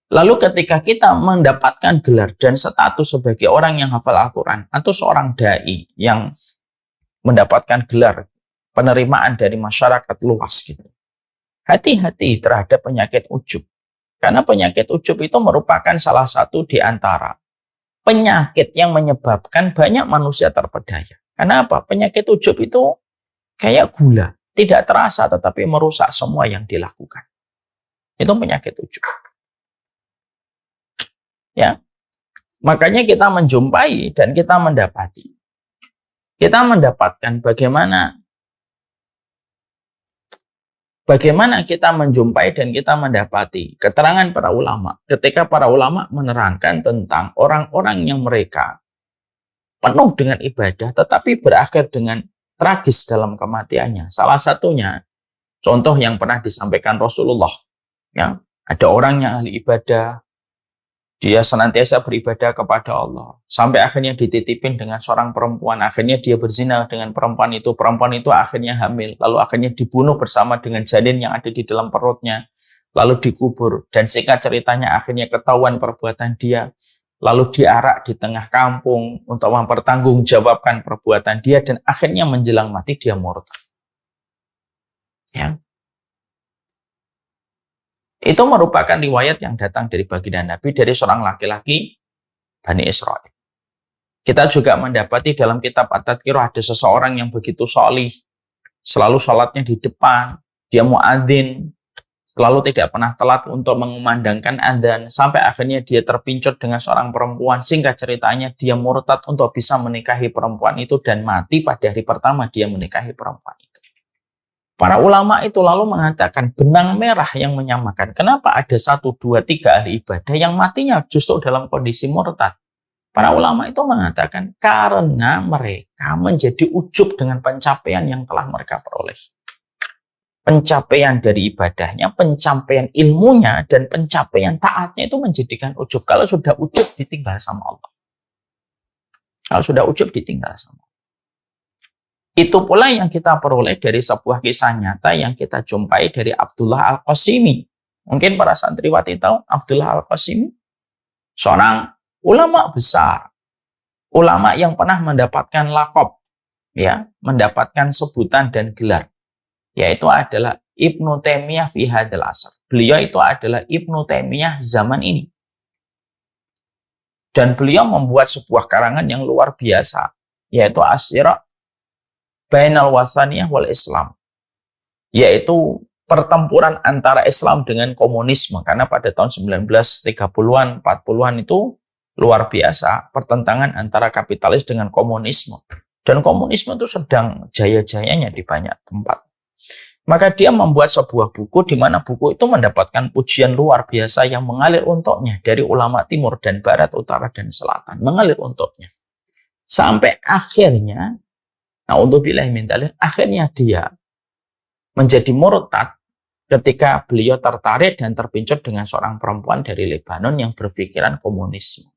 Lalu ketika kita mendapatkan gelar dan status sebagai orang yang hafal Al-Quran, atau seorang da'i yang mendapatkan gelar penerimaan dari masyarakat luas, gitu, hati-hati terhadap penyakit ujub. Karena penyakit ujub itu merupakan salah satu di antara penyakit yang menyebabkan banyak manusia terpedaya. Kenapa? Penyakit ujub itu kayak gula, tidak terasa tetapi merusak semua yang dilakukan. Itu penyakit ujub. Ya. Makanya kita menjumpai dan kita mendapati. Kita mendapatkan bagaimana kita menjumpai dan kita mendapati keterangan para ulama ketika para ulama menerangkan tentang orang-orang yang mereka penuh dengan ibadah tetapi berakhir dengan tragis dalam kematiannya. Salah satunya contoh yang pernah disampaikan Rasulullah Ya, ada orang yang ahli ibadah, dia senantiasa beribadah kepada Allah, sampai akhirnya dititipin dengan seorang perempuan, akhirnya dia berzina dengan perempuan itu akhirnya hamil, lalu akhirnya dibunuh bersama dengan janin yang ada di dalam perutnya, lalu dikubur, dan singkat ceritanya akhirnya ketahuan perbuatan dia, lalu diarak di tengah kampung untuk mempertanggungjawabkan perbuatan dia, dan akhirnya menjelang mati dia murtad. Ya. Itu merupakan riwayat yang datang dari baginda Nabi dari seorang laki-laki Bani Israel. Kita juga mendapati dalam kitab At-Tadhkirah ada seseorang yang begitu solih, selalu sholatnya di depan, dia muadzin, selalu tidak pernah telat untuk mengumandangkan adzan, sampai akhirnya dia terpincut dengan seorang perempuan. Singkat ceritanya dia murtad untuk bisa menikahi perempuan itu dan mati pada hari pertama dia menikahi perempuan itu. Para ulama itu lalu mengatakan benang merah yang menyamakan. Kenapa ada 1, 2, 3 ahli ibadah yang matinya justru dalam kondisi murtad? Para ulama itu mengatakan karena mereka menjadi ujub dengan pencapaian yang telah mereka peroleh. Pencapaian dari ibadahnya, pencapaian ilmunya, dan pencapaian taatnya itu menjadikan ujub. Kalau sudah ujub ditinggal sama Allah. Kalau sudah ujub ditinggal sama Allah. Itu pula yang kita peroleh dari sebuah kisah nyata yang kita jumpai dari Abdullah Al-Qasimi. Mungkin para santriwati tahu Abdullah Al-Qasimi, seorang ulama besar, ulama yang pernah mendapatkan laqab, ya, mendapatkan sebutan dan gelar, yaitu adalah Ibnu Taimiyah fi hadzal asr. Beliau itu adalah Ibnu Taimiyah zaman ini. Dan beliau membuat sebuah karangan yang luar biasa, yaitu As-Sira' Bainal Wasaniyah wal Islam, yaitu pertempuran antara Islam dengan komunisme, karena pada tahun 1930-an, 40-an itu luar biasa pertentangan antara kapitalis dengan komunisme, dan komunisme itu sedang jaya-jayanya di banyak tempat. Maka dia membuat sebuah buku di mana buku itu mendapatkan pujian luar biasa yang mengalir untuknya dari ulama timur dan barat, utara dan selatan, mengalir untuknya. Sampai akhirnya, akhirnya dia menjadi murtad ketika beliau tertarik dan terpincut dengan seorang perempuan dari Lebanon yang berpikiran komunisme.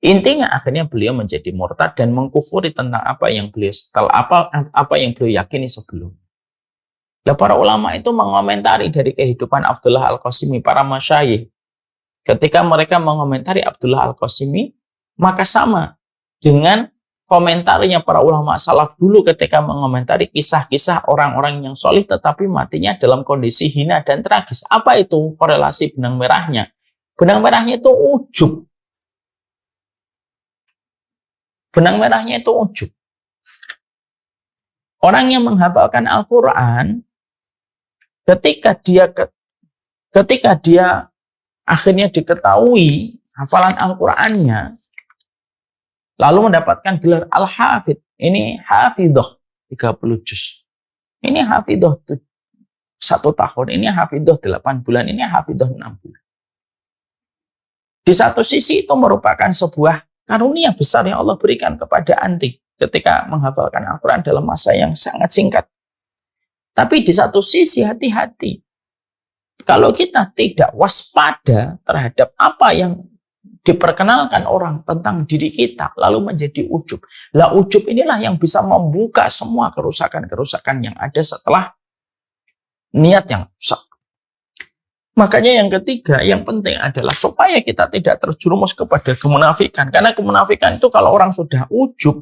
Intinya akhirnya beliau menjadi murtad dan mengkufuri tentang apa yang beliau yakini sebelumnya. Nah, para ulama itu mengomentari dari kehidupan Abdullah Al-Qasimi, para masyayikh. Ketika mereka mengomentari Abdullah Al-Qasimi, maka sama dengan komentarnya para ulama salaf dulu ketika mengomentari kisah-kisah orang-orang yang solih tetapi matinya dalam kondisi hina dan tragis. Apa itu korelasi benang merahnya? Benang merahnya itu ujub. Benang merahnya itu ujub. Orang yang menghafalkan Al-Quran, ketika dia akhirnya diketahui hafalan Al-Qurannya, lalu mendapatkan gelar Al-Hafidh. Ini Hafidhoh 30 juz. Ini Hafidhoh 1 tahun. Ini Hafidhoh 8 bulan. Ini Hafidhoh 6 bulan. Di satu sisi itu merupakan sebuah karunia besar yang Allah berikan kepada anti ketika menghafalkan Al-Quran dalam masa yang sangat singkat. Tapi di satu sisi hati-hati. Kalau kita tidak waspada terhadap apa yang diperkenalkan orang tentang diri kita, lalu menjadi ujub. Lah ujub inilah yang bisa membuka semua kerusakan-kerusakan yang ada setelah niat yang rusak. Makanya yang ketiga, yang penting adalah supaya kita tidak terjerumus kepada kemunafikan. Karena kemunafikan itu kalau orang sudah ujub,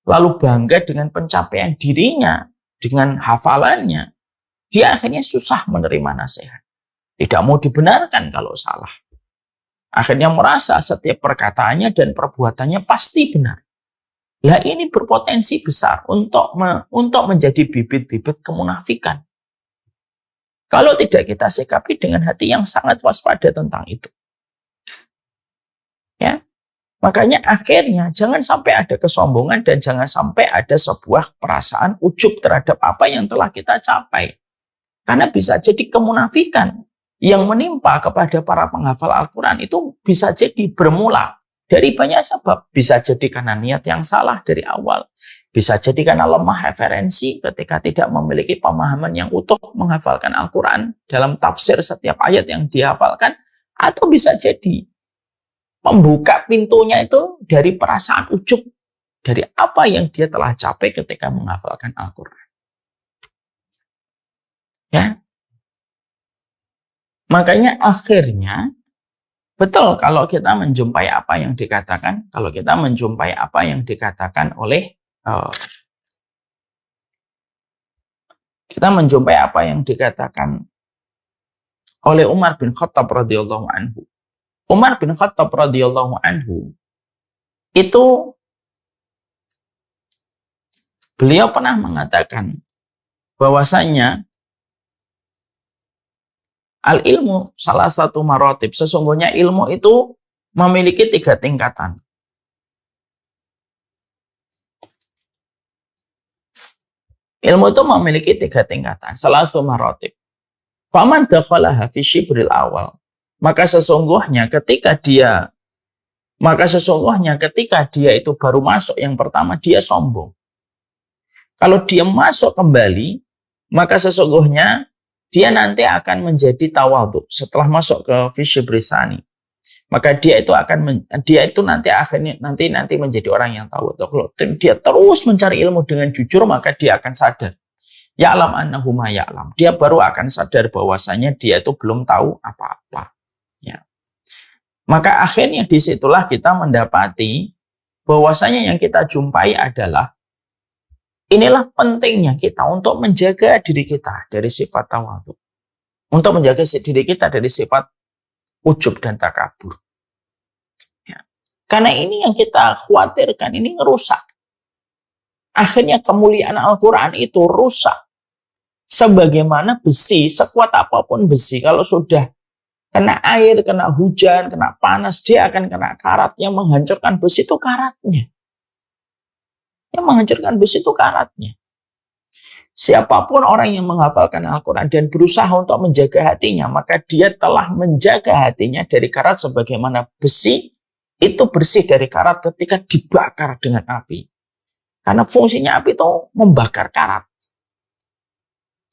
lalu bangga dengan pencapaian dirinya, dengan hafalannya, dia akhirnya susah menerima nasihat. Tidak mau dibenarkan kalau salah. Akhirnya merasa setiap perkataannya dan perbuatannya pasti benar. Lah ini berpotensi besar untuk menjadi bibit-bibit kemunafikan. Kalau tidak kita sikapi dengan hati yang sangat waspada tentang itu. Ya. Makanya akhirnya jangan sampai ada kesombongan dan jangan sampai ada sebuah perasaan ujub terhadap apa yang telah kita capai. Karena bisa jadi kemunafikan yang menimpa kepada para penghafal Al-Quran itu bisa jadi bermula Dari banyak sebab. Bisa jadi karena niat yang salah dari awal. Bisa jadi karena lemah referensi ketika tidak memiliki pemahaman yang utuh menghafalkan Al-Quran dalam tafsir setiap ayat yang dihafalkan. Atau bisa jadi membuka pintunya itu dari perasaan ujub. Dari apa yang dia telah capai ketika menghafalkan Al-Quran. Ya. Makanya akhirnya betul kalau kita menjumpai apa yang dikatakan, oleh Umar bin Khattab radhiyallahu anhu. Umar bin Khattab radhiyallahu anhu itu beliau pernah mengatakan bahwasanya al-ilmu salah satu maratib. Sesungguhnya ilmu itu memiliki 3 tingkatan. Ilmu itu memiliki 3 tingkatan. Salah satu maratib. Faman dakhalaha fi syibril awal. Maka sesungguhnya ketika dia itu baru masuk yang pertama, dia sombong. Kalau dia masuk kembali, maka sesungguhnya dia nanti akan menjadi tawadhu setelah masuk ke fisyibrisani. Maka dia itu nanti akhirnya menjadi orang yang tawadhu. Kalau dia terus mencari ilmu dengan jujur, maka dia akan sadar. Ya'lam annahu ma ya'lam. Dia baru akan sadar bahwasanya dia itu belum tahu apa-apa. Ya. Maka akhirnya disitulah kita mendapati bahwasanya yang kita jumpai adalah inilah pentingnya kita untuk menjaga diri kita dari sifat tawadhu. Untuk menjaga diri kita dari sifat ujub dan takabur. Ya. Karena ini yang kita khawatirkan, ini ngerusak. Akhirnya kemuliaan Al-Quran itu rusak. Sebagaimana besi, sekuat apapun besi, kalau sudah kena air, kena hujan, kena panas, dia akan kena karat. Yang menghancurkan besi itu karatnya. Siapapun orang yang menghafalkan Al-Quran dan berusaha untuk menjaga hatinya, maka dia telah menjaga hatinya dari karat sebagaimana besi itu bersih dari karat ketika dibakar dengan api. Karena fungsinya api itu membakar karat.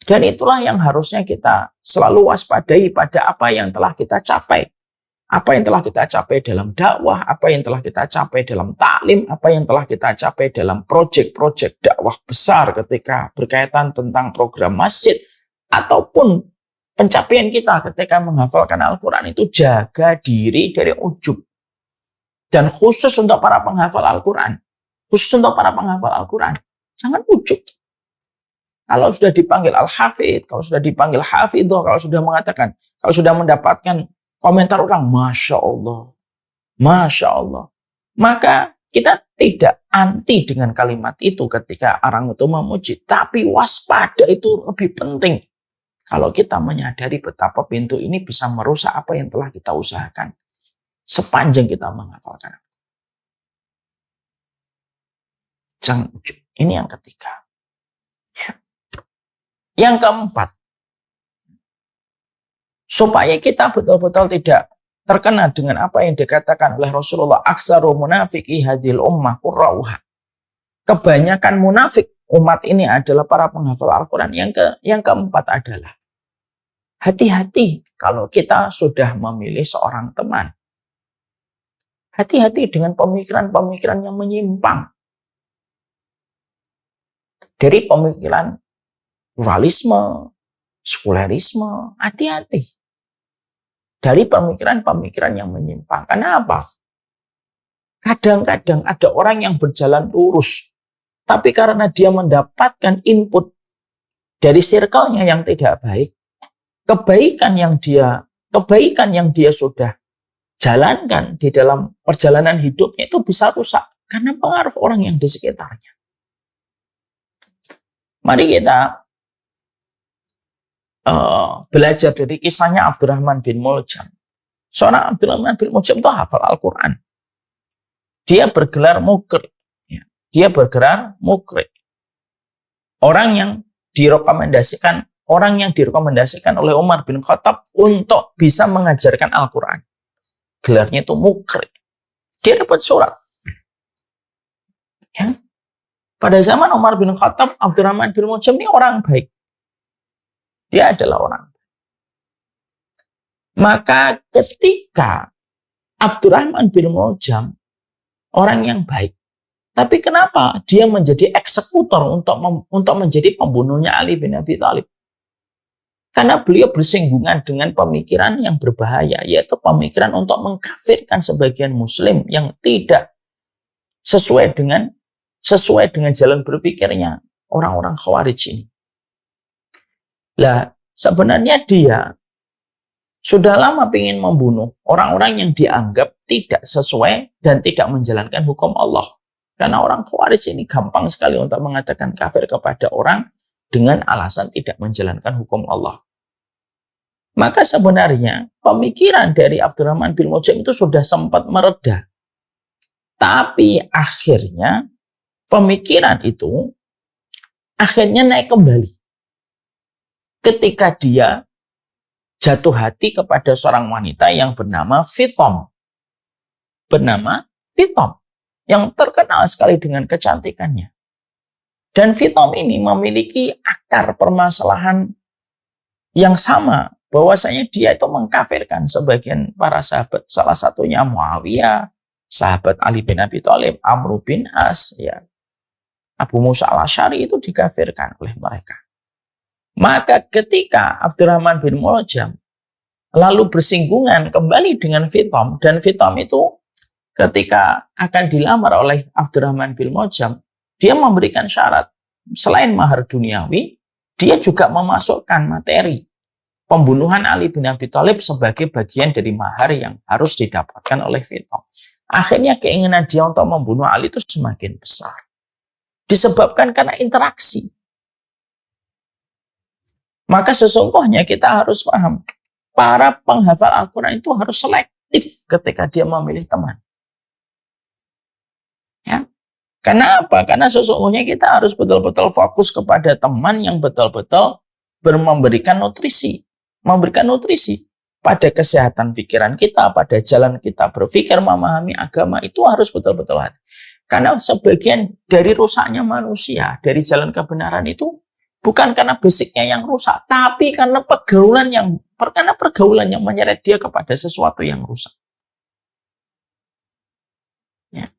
Dan itulah yang harusnya kita selalu waspadai pada apa yang telah kita capai. Apa yang telah kita capai dalam dakwah, apa yang telah kita capai dalam taklim, apa yang telah kita capai dalam proyek-proyek dakwah besar ketika berkaitan tentang program masjid, ataupun pencapaian kita ketika menghafalkan Al-Quran itu jaga diri dari ujub. Dan khusus untuk para penghafal Al-Quran, jangan ujub. Kalau sudah dipanggil Al-Hafidh, kalau sudah dipanggil Hafidhah, kalau sudah mendapatkan komentar orang, Masya Allah. Maka kita tidak anti dengan kalimat itu ketika orang itu memuji. Tapi waspada itu lebih penting. Kalau kita menyadari betapa pintu ini bisa merusak apa yang telah kita usahakan sepanjang kita menghafalkan. Jangan ujub. Ini yang ketiga. Ya. Yang keempat, supaya kita betul-betul tidak terkena dengan apa yang dikatakan oleh Rasulullah, aksaru munafiki hadil ummah qurra'uha. Kebanyakan munafik umat ini adalah para penghafal Al-Quran. Yang keempat adalah hati-hati kalau kita sudah memilih seorang teman. Hati-hati dengan pemikiran-pemikiran yang menyimpang. Dari pemikiran pluralisme, sekulerisme, hati-hati. Dari pemikiran-pemikiran yang menyimpang. Kenapa? Kadang-kadang ada orang yang berjalan lurus, tapi karena dia mendapatkan input dari circle-nya yang tidak baik, kebaikan yang dia sudah jalankan di dalam perjalanan hidupnya itu bisa rusak karena pengaruh orang yang di sekitarnya. Mari kita belajar dari kisahnya Abdurrahman bin Muljam. Seorang Abdurrahman bin Muljam itu hafal Al-Quran. Dia bergelar mukri. Orang yang direkomendasikan oleh Umar bin Khattab untuk bisa mengajarkan Al-Quran. Gelarnya itu mukri. Dia dapat surat. Ya. Pada zaman Umar bin Khattab, Abdurrahman bin Muljam ini orang baik. Dia adalah orang baik. Maka ketika Abdurrahman bin Muljam orang yang baik, tapi kenapa dia menjadi eksekutor untuk menjadi pembunuhnya Ali bin Abi Thalib? Karena beliau bersinggungan dengan pemikiran yang berbahaya, yaitu pemikiran untuk mengkafirkan sebagian muslim yang tidak sesuai dengan jalan berpikirnya orang-orang Khawarij ini. Lah, sebenarnya dia sudah lama ingin membunuh orang-orang yang dianggap tidak sesuai dan tidak menjalankan hukum Allah. Karena orang Khawarij ini gampang sekali untuk mengatakan kafir kepada orang dengan alasan tidak menjalankan hukum Allah. Maka sebenarnya pemikiran dari Abdurrahman bin Muljam itu sudah sempat mereda. Tapi akhirnya pemikiran itu akhirnya naik kembali. Ketika dia jatuh hati kepada seorang wanita yang bernama Fitom. Yang terkenal sekali dengan kecantikannya. Dan Fitom ini memiliki akar permasalahan yang sama, bahwasanya dia itu mengkafirkan sebagian para sahabat, salah satunya Muawiyah, sahabat Ali bin Abi Thalib, Amr bin As, ya. Abu Musa al-Asy'ari itu dikafirkan oleh mereka. Maka ketika Abdurrahman bin Muljam lalu bersinggungan kembali dengan Fitom, dan Fitom itu ketika akan dilamar oleh Abdurrahman bin Muljam, dia memberikan syarat, selain mahar duniawi, dia juga memasukkan materi pembunuhan Ali bin Abi Thalib sebagai bagian dari mahar yang harus didapatkan oleh Fitom. Akhirnya keinginan dia untuk membunuh Ali itu semakin besar. Disebabkan karena interaksi. Maka sesungguhnya kita harus paham, para penghafal Al-Quran itu harus selektif ketika dia memilih teman. Ya. Kenapa? Karena sesungguhnya kita harus betul-betul fokus kepada teman yang betul-betul memberikan nutrisi pada kesehatan pikiran kita, pada jalan kita berpikir, memahami agama, itu harus betul-betul hati. Karena sebagian dari rusaknya manusia dari jalan kebenaran itu bukan karena basicnya yang rusak, tapi karena pergaulan yang menyeret dia kepada sesuatu yang rusak. Ya.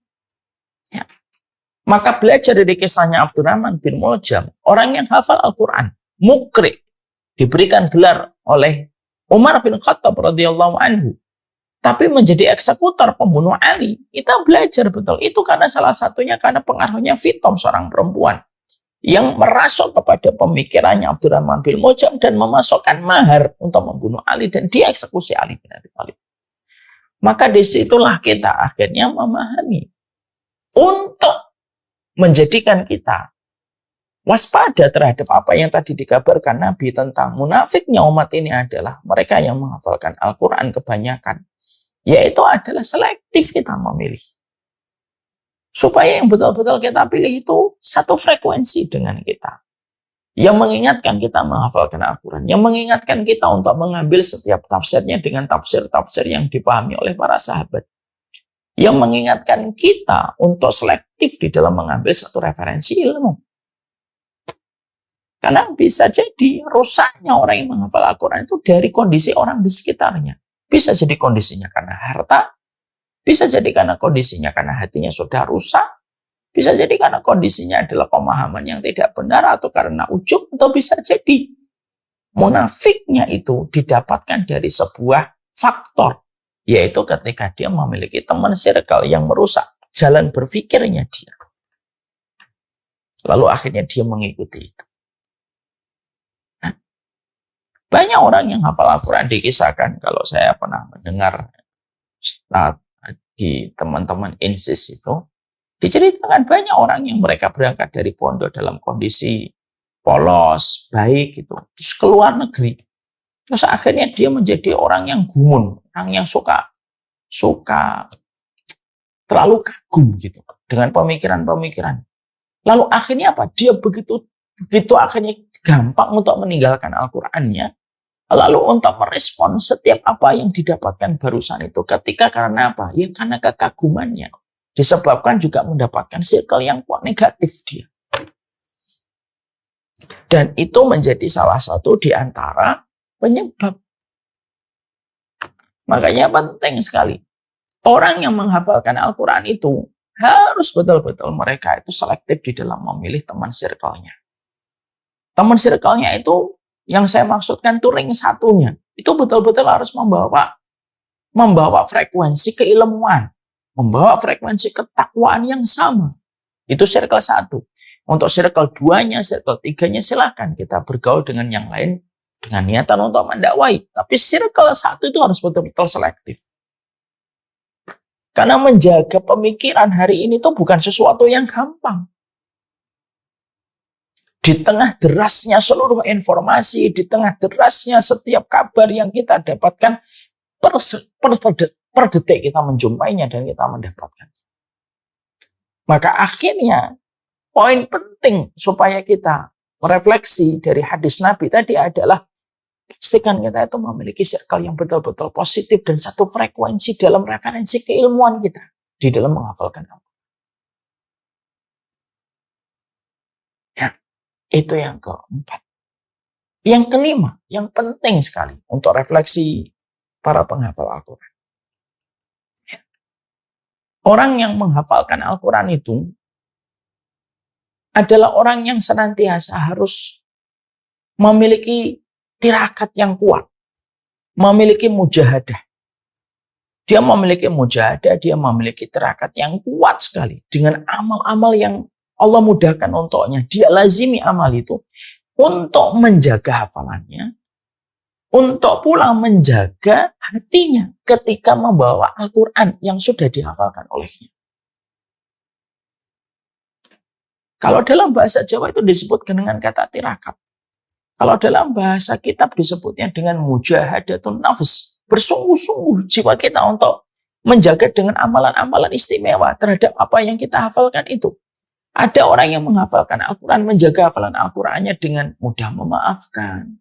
Maka belajar dari kisahnya Abdurrahman bin Muljam, orang yang hafal Al-Quran, mukri, diberikan gelar oleh Umar bin Khattab radhiyallahu anhu, tapi menjadi eksekutor pembunuh Ali. Kita belajar betul itu karena salah satunya karena pengaruhnya Fitom, seorang perempuan yang merasuk kepada pemikirannya Abdurrahman bin Muljam dan memasukkan mahar untuk membunuh Ali, dan dia eksekusi Ali bin Abi Thalib. Maka disitulah kita akhirnya memahami untuk menjadikan kita waspada terhadap apa yang tadi dikabarkan Nabi tentang munafiknya umat ini adalah mereka yang menghafalkan Al-Quran kebanyakan, yaitu adalah selektif kita memilih. Supaya yang betul-betul kita pilih itu satu frekuensi dengan kita. Yang mengingatkan kita menghafalkan Al-Quran. Yang mengingatkan kita untuk mengambil setiap tafsirnya dengan tafsir-tafsir yang dipahami oleh para sahabat. Yang mengingatkan kita untuk selektif di dalam mengambil satu referensi ilmu. Karena bisa jadi rusaknya orang yang menghafal Al-Quran itu dari kondisi orang di sekitarnya. Bisa jadi kondisinya karena harta, bisa jadi karena kondisinya karena hatinya sudah rusak, bisa jadi karena kondisinya adalah pemahaman yang tidak benar, atau karena ujub, atau bisa jadi munafiknya itu didapatkan dari sebuah faktor, yaitu ketika dia memiliki teman circle yang merusak jalan berpikirnya dia. Lalu akhirnya dia mengikuti itu. Banyak orang yang hafal Al-Quran dikisahkan, kalau saya pernah mendengar di teman-teman INSIS itu, diceritakan banyak orang yang mereka berangkat dari pondok dalam kondisi polos, baik gitu, terus keluar negeri. Terus akhirnya dia menjadi orang yang gumun, orang yang suka terlalu kagum gitu dengan pemikiran-pemikiran. Lalu akhirnya apa? Dia begitu akhirnya gampang untuk meninggalkan Al-Qurannya, Lalu untuk merespon setiap apa yang didapatkan barusan itu. Ketika karena apa? Ya karena kekagumannya. Disebabkan juga mendapatkan circle yang negatif dia. Dan itu menjadi salah satu di antara penyebab. Makanya penting sekali. Orang yang menghafalkan Al-Quran itu harus betul-betul mereka itu selektif di dalam memilih teman circle-nya. Teman circle-nya itu yang saya maksudkan itu ring satunya. Itu betul-betul harus membawa frekuensi keilmuan. Membawa frekuensi ketakwaan yang sama. Itu circle 1. Untuk circle 2-nya, circle 3-nya silahkan kita bergaul dengan yang lain dengan niatan untuk mendakwai. Tapi circle 1 itu harus betul-betul selektif. Karena menjaga pemikiran hari ini itu bukan sesuatu yang gampang. Di tengah derasnya seluruh informasi, di tengah derasnya setiap kabar yang kita dapatkan, per detik kita menjumpainya dan kita mendapatkan. Maka akhirnya, poin penting supaya kita merefleksi dari hadis Nabi tadi adalah pastikan kita itu memiliki circle yang betul-betul positif dan satu frekuensi dalam referensi keilmuan kita di dalam menghafalkan Al-Quran. Ya, itu yang keempat. Yang kelima, yang penting sekali untuk refleksi para penghafal Al-Quran. Ya. Orang yang menghafalkan Al-Quran itu adalah orang yang senantiasa harus memiliki tirakat yang kuat, memiliki mujahadah. Dia memiliki mujahadah, dia memiliki tirakat yang kuat sekali dengan amal-amal yang Allah mudahkan untuknya. Dia lazimi amal itu untuk menjaga hafalannya, untuk pula menjaga hatinya ketika membawa Al-Quran yang sudah dihafalkan olehnya. Kalau dalam bahasa Jawa itu disebutkan dengan kata tirakat. Kalau dalam bahasa kitab disebutnya dengan mujahadatun nafs. Bersungguh-sungguh jiwa kita untuk menjaga dengan amalan-amalan istimewa terhadap apa yang kita hafalkan itu. Ada orang yang menghafalkan Al-Quran, menjaga hafalan Al-Qurannya dengan mudah memaafkan.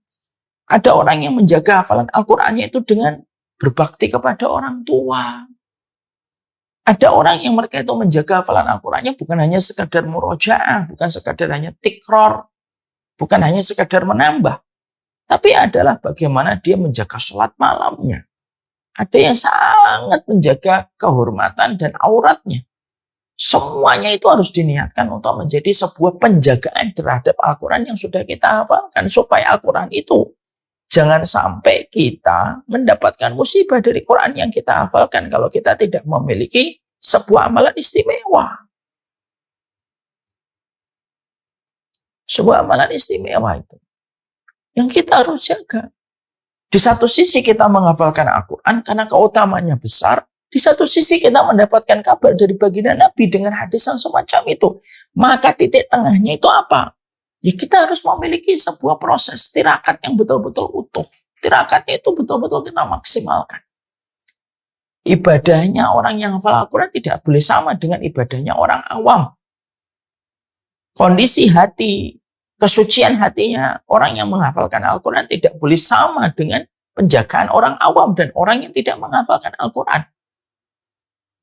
Ada orang yang menjaga hafalan Al-Qurannya itu dengan berbakti kepada orang tua. Ada orang yang mereka itu menjaga hafalan Al-Qurannya bukan hanya sekadar murojaah, bukan sekadar hanya tikror, bukan hanya sekadar menambah, tapi adalah bagaimana dia menjaga sholat malamnya. Ada yang sangat menjaga kehormatan dan auratnya. Semuanya itu harus diniatkan untuk menjadi sebuah penjagaan terhadap Al-Quran yang sudah kita hafalkan. Supaya Al-Quran itu jangan sampai kita mendapatkan musibah dari Quran yang kita hafalkan kalau kita tidak memiliki sebuah amalan istimewa. Sebuah amalan istimewa itu yang kita harus jaga. Di satu sisi kita menghafalkan Al-Quran karena keutamaannya besar. Di satu sisi kita mendapatkan kabar dari baginda Nabi dengan hadis yang semacam itu. Maka titik tengahnya itu apa? Ya kita harus memiliki sebuah proses tirakat yang betul-betul utuh. Tirakatnya itu betul-betul kita maksimalkan. Ibadahnya orang yang hafal Al-Quran tidak boleh sama dengan ibadahnya orang awam. Kondisi hati, kesucian hatinya orang yang menghafalkan Al-Quran tidak boleh sama dengan penjagaan orang awam dan orang yang tidak menghafalkan Al-Quran.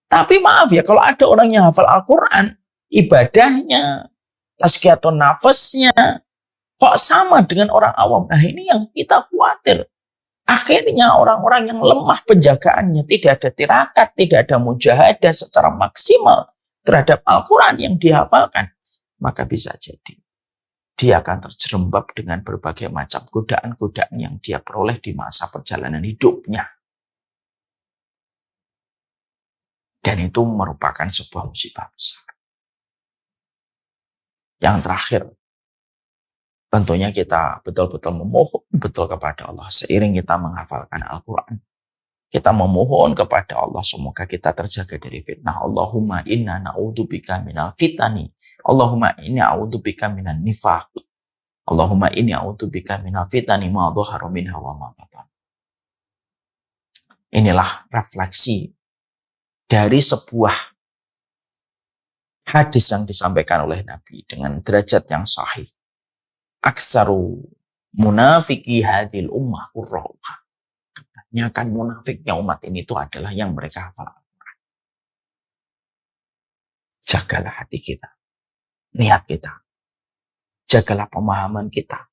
Tapi maaf ya, kalau ada orang yang hafal Al-Quran, ibadahnya, tazkiyatun nafasnya, kok sama dengan orang awam? Nah ini yang kita khawatir. Akhirnya orang-orang yang lemah penjagaannya, tidak ada tirakat, tidak ada mujahadah secara maksimal terhadap Al-Quran yang dihafalkan, maka bisa jadi dia akan terjerembab dengan berbagai macam godaan-godaan yang dia peroleh di masa perjalanan hidupnya. Dan itu merupakan sebuah musibah besar. Yang terakhir, tentunya kita betul-betul memohon betul kepada Allah seiring kita menghafalkan Al-Quran. Kita memohon kepada Allah semoga kita terjaga dari fitnah. Allahumma inna na'udzubika minal fitani. Allahumma inna a'udzubika minan nifaq. Allahumma inni a'udzubika minal fitani ma dhahara minha wa ma batan. Inilah refleksi dari sebuah hadis yang disampaikan oleh Nabi dengan derajat yang sahih. Aksaru Munafiki hadil ummah qurra'uha. Kebanyakan munafiknya umat ini itu adalah yang mereka hafal. Jagalah hati kita, niat kita, jagalah pemahaman kita.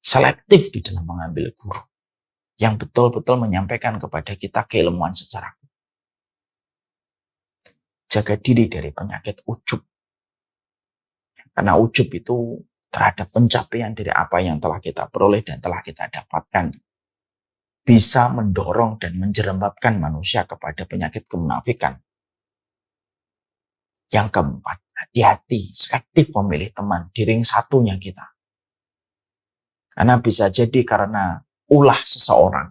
Selektif di dalam mengambil guru yang betul-betul menyampaikan kepada kita keilmuan secara. Jaga diri dari penyakit ujub. Karena ujub itu terhadap pencapaian dari apa yang telah kita peroleh dan telah kita dapatkan bisa mendorong dan menjerembabkan manusia kepada penyakit kemunafikan. Yang keempat, hati-hati, selektif memilih teman di ring satunya kita. Karena bisa jadi karena ulah seseorang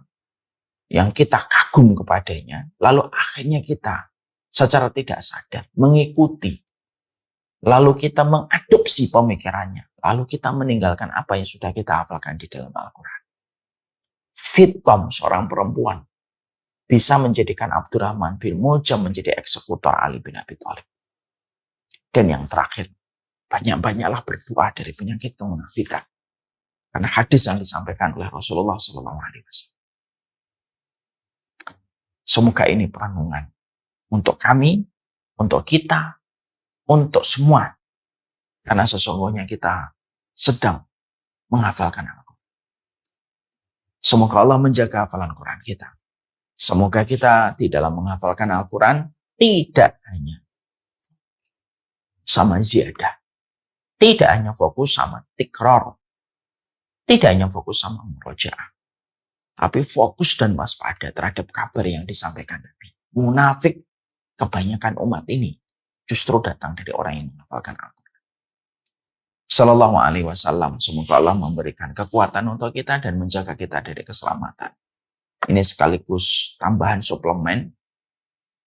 yang kita kagum kepadanya, lalu akhirnya kita secara tidak sadar mengikuti, lalu kita mengadopsi pemikirannya, lalu kita meninggalkan apa yang sudah kita hafalkan di dalam Al-Quran. Fitom, seorang perempuan, bisa menjadikan Abdurrahman bin Muljam menjadi eksekutor Ali bin Abi Thalib. Dan yang terakhir, banyak-banyaklah berdoa dari penyakit kemunafikan. Karena hadis yang disampaikan oleh Rasulullah SAW. Semoga ini perenungan untuk kami, untuk kita, untuk semua. Karena sesungguhnya kita sedang menghafalkan Al-Quran. Semoga Allah menjaga hafalan Quran kita. Semoga kita di dalam menghafalkan Al-Quran tidak hanya sama ziyadah. Tidak hanya fokus sama tikrar. Tidak hanya fokus sama murojaah. Tapi fokus dan waspada terhadap kabar yang disampaikan Nabi. Munafik kebanyakan umat ini justru datang dari orang yang menghafalkan Al-Quran. Sallallahu alaihi wasallam. Semoga Allah memberikan kekuatan untuk kita dan menjaga kita dari keselamatan. Ini sekaligus tambahan suplemen,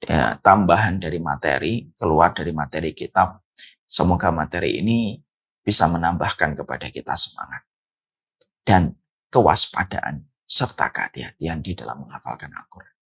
ya, tambahan dari materi, keluar dari materi kitab. Semoga materi ini bisa menambahkan kepada kita semangat dan kewaspadaan serta kehati-hatian di dalam menghafalkan Al-Quran.